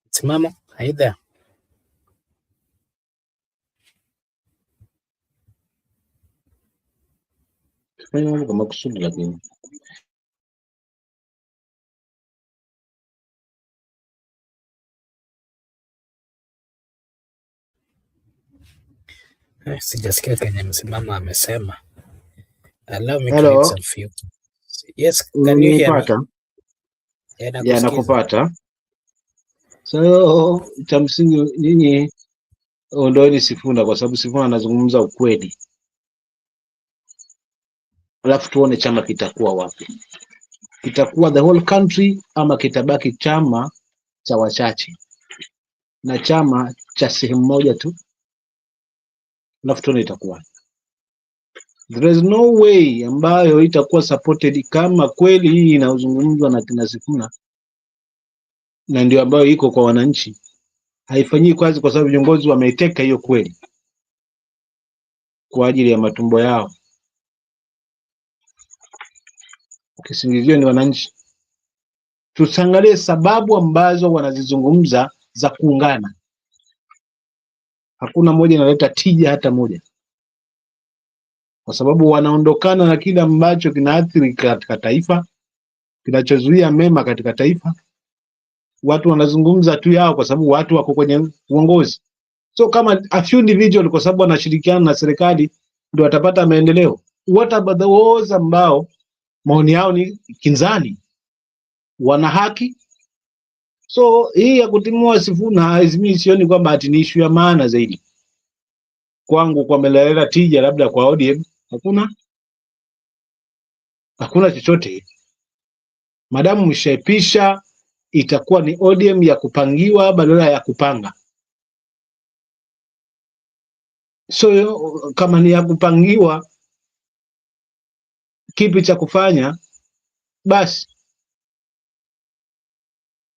Simamo, are you there? Fanya mambo kwa makusudi lakini. Sijasikia kenye Msimamo amesema. Allow me to Hello. read some few. Yes, can you hear me? Ya nakupata. So cha msingi nyinyi ondoeni Sifuna kwa sababu Sifuna anazungumza ukweli. Alafu tuone chama kitakuwa wapi. Kitakuwa the whole country ama kitabaki chama cha wachache na chama cha sehemu moja tu, alafu tuone itakuwa. There is no way ambayo itakuwa supported kama kweli hii inazungumzwa na kina Sifuna na ndio ambayo iko kwa wananchi, haifanyii kazi kwa sababu viongozi wameiteka hiyo kweli kwa ajili ya matumbo yao. Kisingizio ni wananchi. Tusangalie sababu ambazo wanazizungumza za kuungana. Hakuna moja inaleta tija hata moja, kwa sababu wanaondokana na kile ambacho kinaathiri katika taifa, kinachozuia mema katika taifa. Watu wanazungumza tu yao kwa sababu watu wako kwenye uongozi. So kama a few individual kwa sababu wanashirikiana na serikali ndio watapata maendeleo. What about those ambao maoni yao ni kinzani, wana haki? So hii ya kutimua Sifuna Azimio sioni kwamba ati ni issue ya maana zaidi kwangu, kwa meleleta tija labda kwa ODM. Hakuna chochote. Madamu mshaipisha, itakuwa ni ODM ya kupangiwa badala ya kupanga. So kama ni ya kupangiwa, kipi cha kufanya? Basi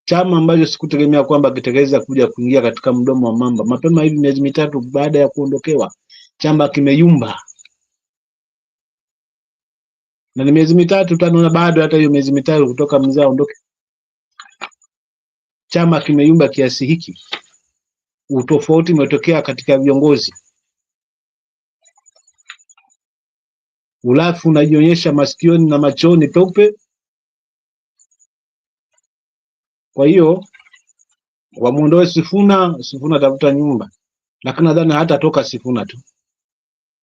chama ambacho sikutegemea kwamba kitaweza kuja kuingia katika mdomo wa mamba mapema hivi, miezi mitatu baada ya kuondokewa, chama kimeyumba, na ni miezi mitatu tano, na bado hata hiyo miezi mitatu kutoka mzee aondoke, chama kimeyumba kiasi hiki. Utofauti umetokea katika viongozi, ulafi unajionyesha masikioni na machoni peupe. Kwa hiyo wamuondoe Sifuna, Sifuna atafuta nyumba, lakini nadhani hatatoka Sifuna tu,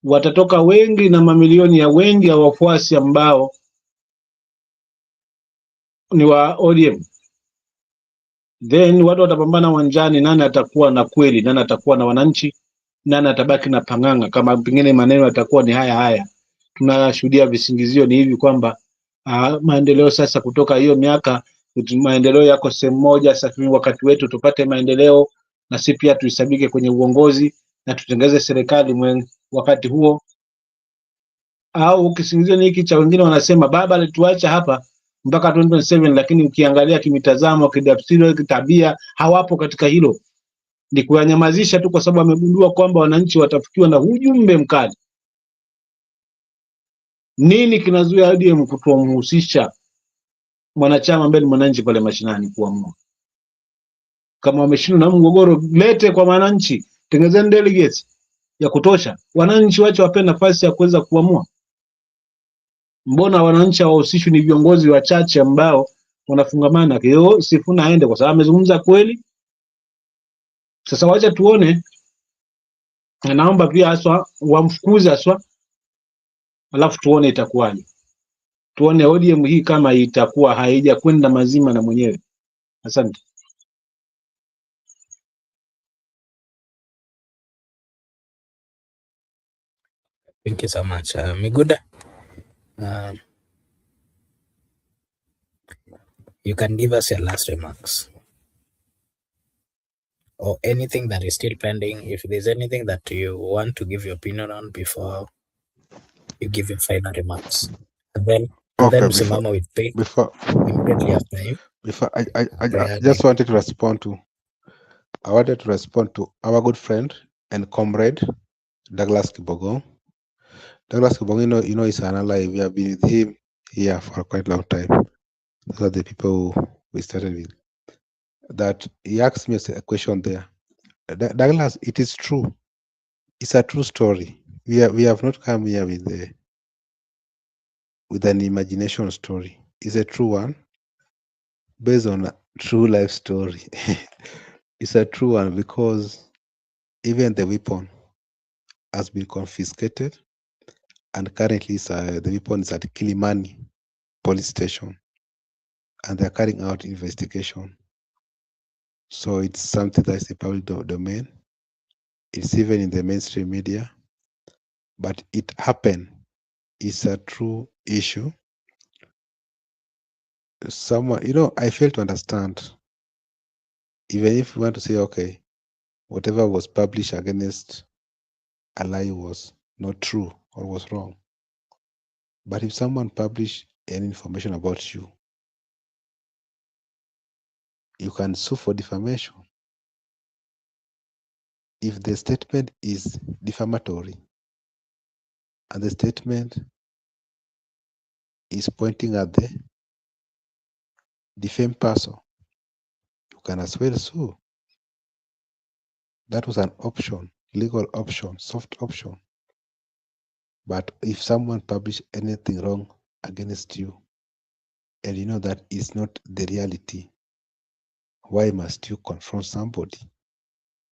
watatoka wengi na mamilioni ya wengi ya wafuasi ambao ni wa ODM. Then watu watapambana uwanjani, nani atakuwa na kweli, nani atakuwa na wananchi, nani atabaki na pang'anga. Kama pengine maneno yatakuwa ni haya haya, tunashuhudia visingizio ni hivi kwamba maendeleo sasa, kutoka hiyo miaka maendeleo yako sehemu moja, sasa wakati wetu tupate maendeleo na sisi pia tuisabike kwenye uongozi na tutengeze serikali wakati huo. Au ukisingizio ni hiki cha wengine wanasema baba alituacha hapa mpaka 2027, lakini ukiangalia kimitazamo, kidafsiri, kitabia hawapo katika hilo. Ni kuyanyamazisha tu, kwa sababu amegundua kwamba wananchi watafikiwa na ujumbe mkali. Nini kinazuia ODM kutomhusisha mwanachama ambaye ni mwananchi pale mashinani kuamua? Kama wameshindwa na mgogoro, lete kwa wananchi, tengenezeni delegates ya kutosha, wananchi wache wape nafasi ya kuweza kuamua. Mbona wananchi hawahusishwi? Ni viongozi wachache ambao wanafungamana. Hiyo Sifuna aende kwa sababu amezungumza kweli. Sasa wacha tuone, naomba pia haswa wamfukuze haswa, alafu tuone itakuwaje. Tuone ODM hii kama itakuwa haija kwenda mazima na mwenyewe. Asante. Thank you so much. Miguda, you can give us your last remarks or anything that is still pending. If there's anything that you want to give your opinion on before you give your final remarks, and then Msimamo with pay immediately after him. Before I just wanted to respond to our good friend and comrade Douglas Kibogong. Douglas Kibogong, you know, is an ally. We have been with him here for quite a long time. Those are the people we started with. That he asked me a question there. Douglas, it is true. It's a true story. We have not come here with an imagination story. It's a true one, based on a true life story. It's a true one because even the weapon has been confiscated, and currently the weapon is at Kilimani police station, and they're carrying out investigation. So it's something that's a public domain. It's even in the mainstream media, but it happened. It's a true issue. Someone, you know, I fail to understand. Even if you want to say, okay, whatever was published against a lie was not true or was wrong. But if someone published any information about you, you can sue for defamation. If the statement is defamatory and the statement is pointing at the defamed person, you can as well sue. That was an option, legal option, soft option. But if someone published anything wrong against you, and you know that is not the reality, why must you confront somebody?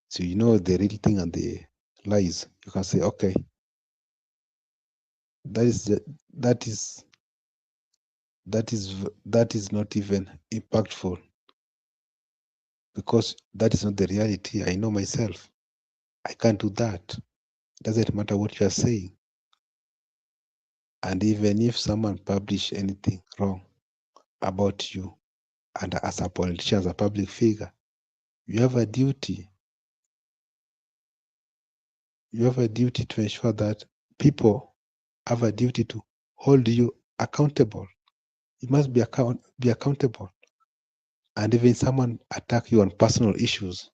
So you know the real thing and the lies. You can say, okay, that is not even impactful, because that is not the reality. I know myself. I can't do that. Doesn't matter what you are saying. And even if someone publish anything wrong about you, and as a politician, as a public figure, you have a duty. You have a duty to ensure that people have a duty to hold you accountable. You must be accountable. And even someone attack you on personal issues,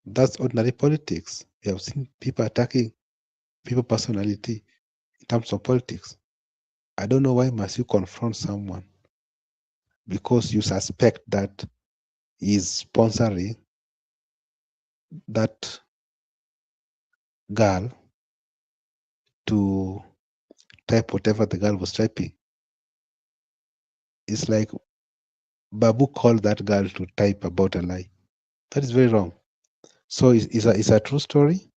that's ordinary politics. We have seen people attacking people personality in terms of politics. I don't know why must you confront someone because you suspect that he's sponsoring that girl to type whatever the girl was typing. It's like Babu called that girl to type about a lie. That is very wrong. So it's a true story,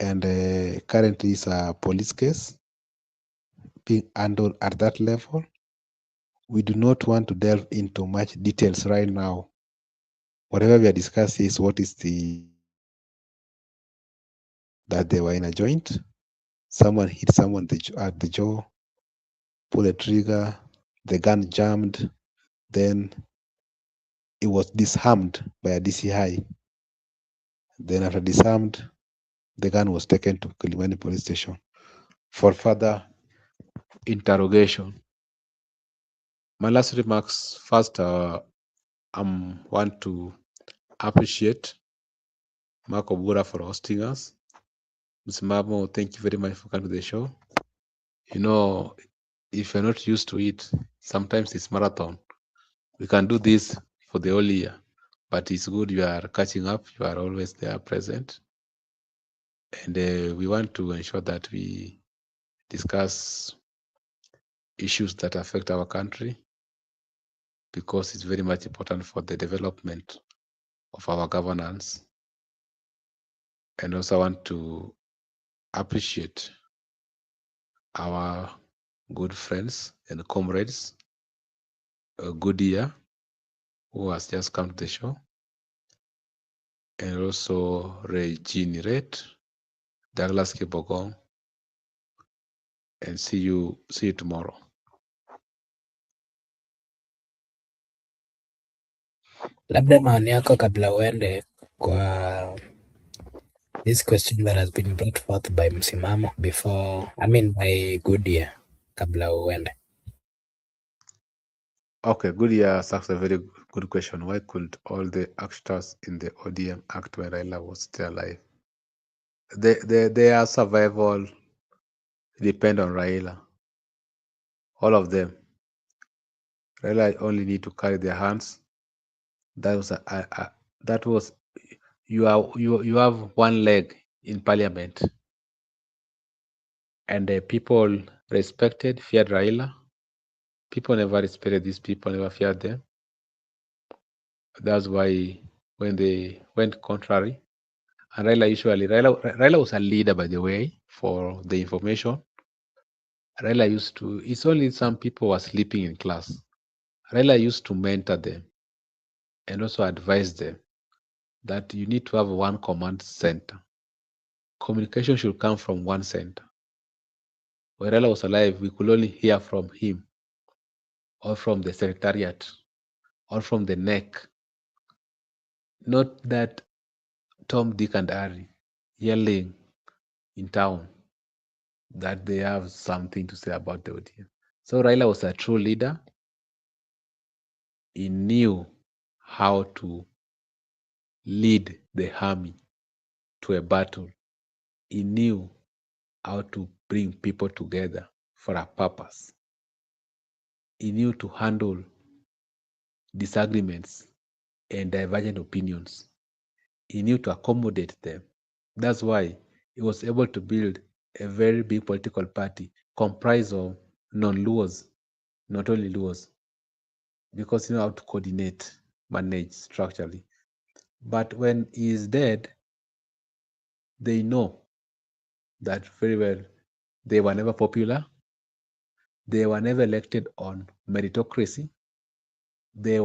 and currently it's a police case being handled at that level. We do not want to delve into much details right now. Whatever we are discussing is what is that they were in a joint. Someone hit someone at the jaw, pull a trigger, the gun jammed, then it was disarmed by a DCI. Then after disarmed, the gun was taken to Kilimani police station for further interrogation. My last remarks first, I want to appreciate Marco Bura for hosting us. Msimamo, thank you very much for coming to the show. You know, if you're not used to it, sometimes it's marathon. We can do this for the whole year, but it's good you are catching up. You are always there present. And we want to ensure that we discuss issues that affect our country because it's very much important for the development of our governance. And also I want to appreciate our good friends and comrades, Goodyear, who has just come to the show, and also Regine Red, Douglas Kibogong, and see you tomorrow. Labda maoni yako kabla uende kwa this question that has been brought forth by Msimamo by Goodyear kabla uende. Okay, Goodyear asked a very good question. Why could all the actors in the ODM act when Raila was still alive? Their survival depend on Raila. All of them. Raila only need to carry their hands. That was you have one leg in parliament, and the people respected, feared Raila. People never respected these people, never feared them. That's why when they went contrary, and Raila was a leader, by the way, for the information. Raila it's only some people were sleeping in class. Raila used to mentor them and also advise them that you need to have one command center. Communication should come from one center. When Raila was alive, we could only hear from him or from the secretariat or from the neck. Not that Tom, Dick, and Harry yelling in town that they have something to say about the ODM. So Raila was a true leader. He knew how to lead the army to a battle. He knew how to bring people together for a purpose. He knew to handle disagreements and divergent opinions. He knew to accommodate them. That's why he was able to build a very big political party comprised of non-Luos, not only Luos, because he knew how to coordinate, manage structurally. But when he is dead, they know that very well they were never popular. They were never elected on meritocracy. They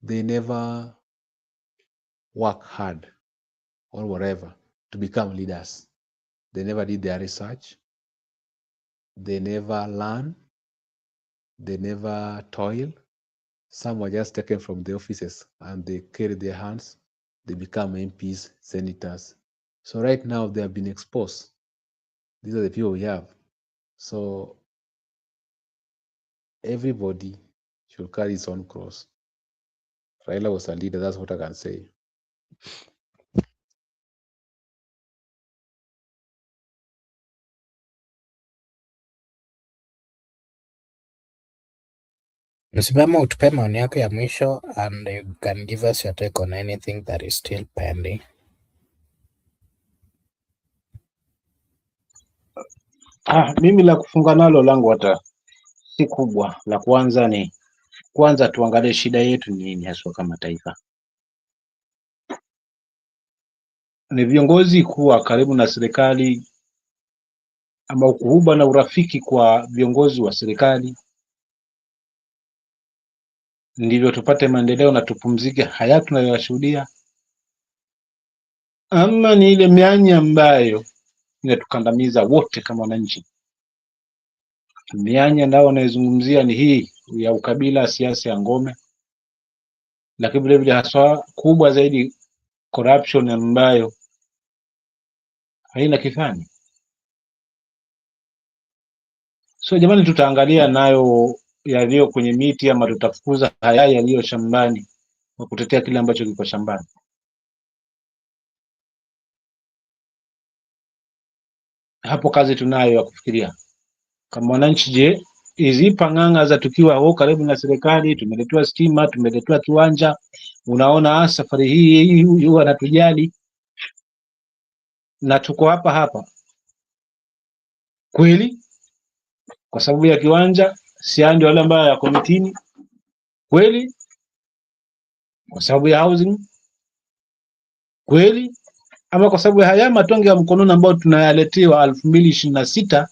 never work hard or whatever to become leaders. They never did their research. They never learn. They never toil. Some were just taken from the offices and they carry their hands. They become MPs, senators. So right now they have been exposed. These are the people we have. So everybody should carry his own cross. Raila was a leader, that's what I can say. Msimamo, utupe maoni yako ya mwisho and you can give us your take on anything that is still pending. Mimi la kufunga nalo langu hata si kubwa. La kwanza tuangalie shida yetu ni nini haswa kama taifa. Ni viongozi kuwa karibu na serikali ama kuhuba na urafiki kwa viongozi wa serikali ndivyo tupate maendeleo na tupumzike haya tunayoyashuhudia, ama ni ile mianya ambayo inatukandamiza wote kama wananchi? Mianya ndio wanayozungumzia ni hii ya ukabila, siasa ya ngome, lakini vile vile haswa kubwa zaidi corruption ambayo haina kifani. So jamani, tutaangalia nayo yaliyo kwenye miti ama tutafukuza haya yaliyo shambani kwa kutetea kile ambacho kiko shambani? Hapo kazi tunayo ya kufikiria kama wananchi. Je, hizi pang'ang'a za tukiwa karibu na serikali, tumeletewa stima, tumeletewa kiwanja, unaona safari hii huyu anatujali na tuko hapa hapa kweli kwa sababu ya kiwanja, si ndio wale ambao yako mitini kweli kwa sababu ya housing kweli, ama kwa sababu ya haya matonge ya mkononi ambayo tunayaletewa 2026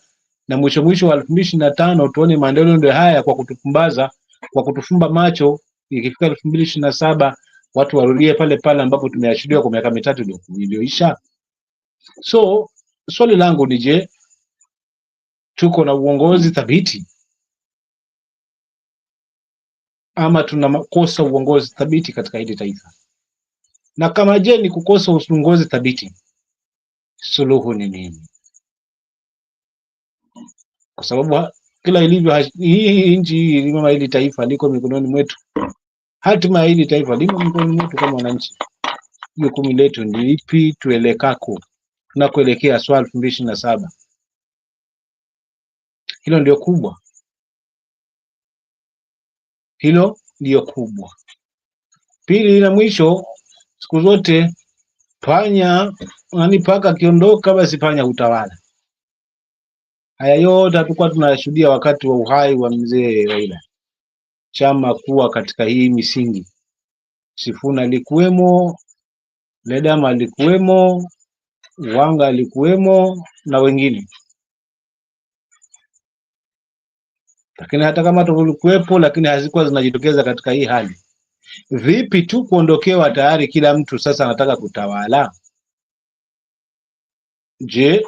na mwisho wa 2025 tuone maendeleo ndio haya, kwa kutupumbaza, kwa kutufumba macho. Ikifika 2027 watu warudie pale pale ambapo tumeashiria kwa miaka mitatu iliyoisha. So swali langu ni je, tuko na uongozi thabiti ama tunakosa uongozi thabiti katika hili taifa? Na kama je ni kukosa uongozi thabiti, suluhu ni nini? Kwa sababu kila ilivyo hii nchi kama hili taifa liko mikononi mwetu, hatima ya hili taifa liko mikononi mwetu kama wananchi. Jukumu letu ni lipi? Tuelekako tunakoelekea swala 2027, hilo ndio kubwa, hilo ndio kubwa. Pili na mwisho, siku zote paka akiondoka basi panya utawala. Haya yote hatukuwa tunashuhudia wakati wa uhai wa mzee Raila, chama kuwa katika hii misingi. Sifuna alikuwemo, Ledama alikuwemo, Wanga alikuwemo na wengine, lakini hata kama tulikuwepo, lakini hazikuwa zinajitokeza katika hii hali. Vipi tu kuondokewa tayari kila mtu sasa anataka kutawala? Je,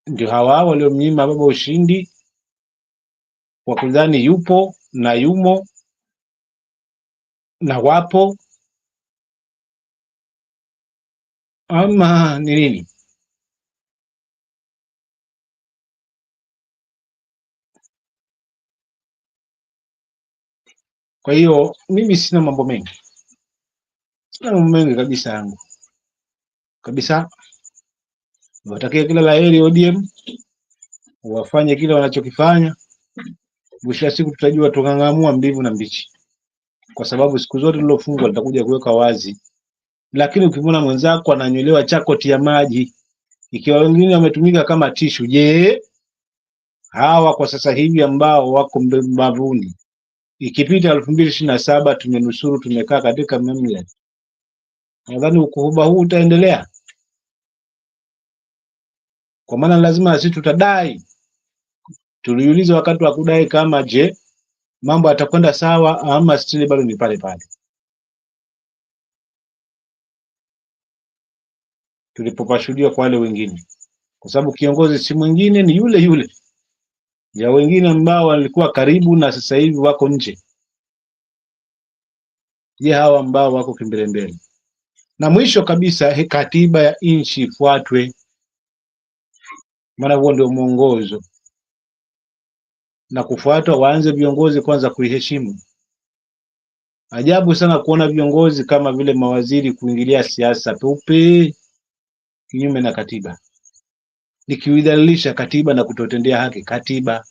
ndio hawa waliomnyima baba ushindi kwa kudhani yupo na yumo na wapo, ama ni nini? Kwa hiyo mimi sina mambo mengi, kabisa yangu kabisa. Niwatakie kila la heri ODM, wafanye kile wanachokifanya. Mwisho wa siku tutajua, tukang'amua mbivu na mbichi, kwa sababu siku zote lilofungwa litakuja kuweka wazi. Lakini ukimwona mwenzako ananyolewa chakoti ya maji, ikiwa wengine wametumika kama tishu, je, hawa kwa sasa hivi ambao wako mbavuni, ikipita 2027 tumenusuru, tumekaa katika mamlaka, nadhani ukuhuba huu utaendelea? Kwa maana lazima sisi tutadai. Tuliuliza wakati wa kudai kama je, mambo atakwenda sawa ama stili bado ni pale pale. Tulipopashuhudia kwa wale wengine, kwa sababu kiongozi si mwingine, ni yule yule ya wengine ambao walikuwa karibu na sasa hivi wako nje. Je, hawa ambao wako kimbelembele? Na mwisho kabisa, katiba ya nchi ifuatwe. maana huo ndio mwongozo na kufuatwa. Waanze viongozi kwanza kuiheshimu. Ajabu sana kuona viongozi kama vile mawaziri kuingilia siasa peupe kinyume na katiba, nikiidhalilisha katiba na kutotendea haki katiba.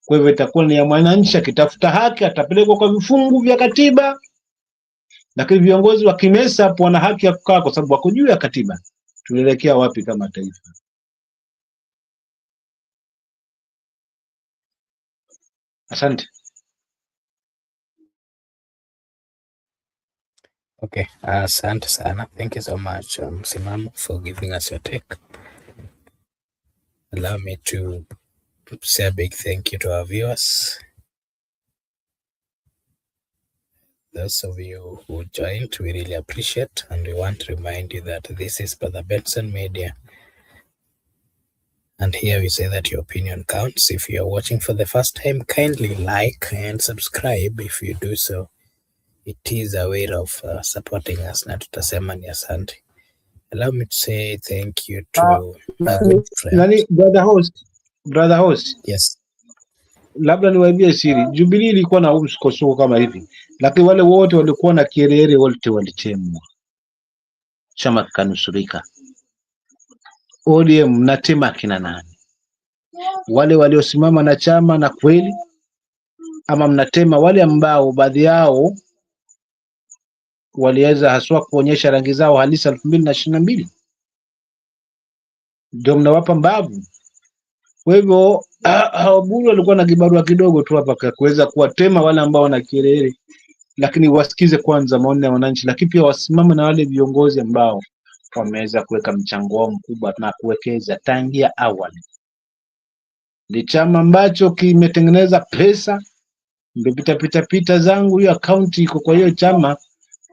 Kwa hivyo itakuwa ni ya mwananchi, akitafuta haki atapelekwa kwa vifungu vya katiba, lakini viongozi wa kimesa hapo wana haki ya kukaa kwa sababu wako juu ya katiba. Tunaelekea wapi kama taifa? Asante. Okay, asante sana. Thank you so much, Msimamo, for giving us your take. Allow me to say a big thank you to our viewers. Those of you who joined, we really appreciate, and we want to remind you that this is Brother Benson Media. And here we say that your opinion counts. If you are watching for the first time, kindly like and subscribe. If you do so, it is a way of supporting us. Na tutasema ni asante. Allow me to say thank you to a good friend. Brother host. Yes. Labda niwaambie siri, Jubilee ilikuwa na msukosuko kama hivi, lakini wale wote walikuwa na Kiherehere wote walitemwa, chama kikanusurika. ODM mnatema kina nani? Wale waliosimama na chama na kweli, ama mnatema wale ambao baadhi yao waliweza haswa kuonyesha rangi zao halisi 2022? Ndio mnawapa mbavu. Kwa hivyo Uhuru alikuwa na kibarua kidogo tu hapa kuweza kuwatema wale ambao wana Kiherehere, lakini wasikize kwanza maoni ya wananchi, lakini pia wasimame na wale viongozi ambao wameweza kuweka mchango wao mkubwa na kuwekeza tangia awali. Ni chama ambacho kimetengeneza pesa. Nimepita zangu, hiyo akaunti iko kwa hiyo chama,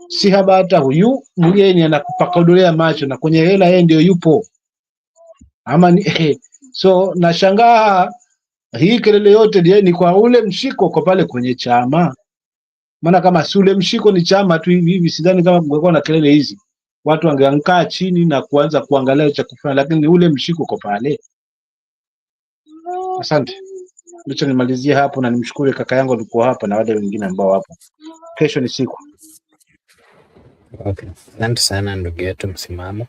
si haba. Hata huyu mgeni anakupakodolea macho na kwenye hela yeye ndio yupo ama ni, so nashangaa hii kelele yote ni kwa ule mshiko kwa pale kwenye chama. Maana kama si ule mshiko ni chama tu hivi, sidhani kama kungekuwa na kelele hizi, watu wangeankaa chini na kuanza kuangalia cha kufanya, lakini ule mshiko kwa pale. Asante, ndicho nimalizie hapo, na nimshukuru kaka yangu alikuwa hapa na wale wengine ambao wapo. Kesho ni siku. Okay. Asante sana ndugu yetu Msimamo.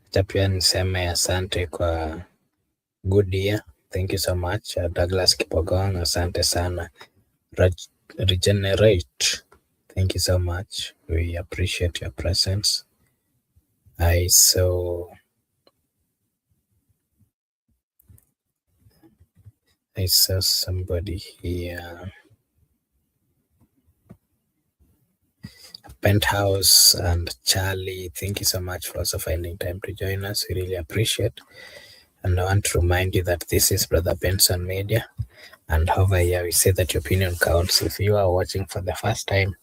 Acha pia niseme asante kwa good year. Thank you so much. Douglas Kipogong, asante sana. Regenerate, thank you so much. We appreciate your presence. I saw somebody here. Penthouse and Charlie, thank you so much for also finding time to join us. We really appreciate. And I want to remind you that this is Brother Benson Media. And over here, we say that your opinion counts. If you are watching for the first time,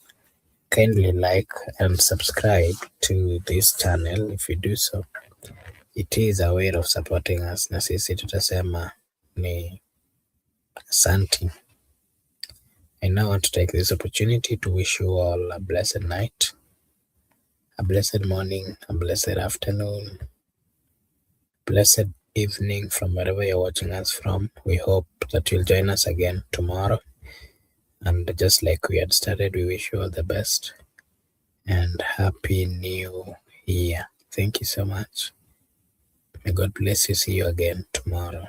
kindly like and subscribe to this channel. If you do so, it is a way of supporting us. Na sisi tutasema ni asante. I now want to take this opportunity to wish you all a blessed night, a blessed morning, a blessed afternoon, blessed evening from wherever you're watching us from. We hope that you'll join us again tomorrow. And just like we had started, we wish you all the best and Happy New Year. Thank you so much. May God bless you. See you again tomorrow.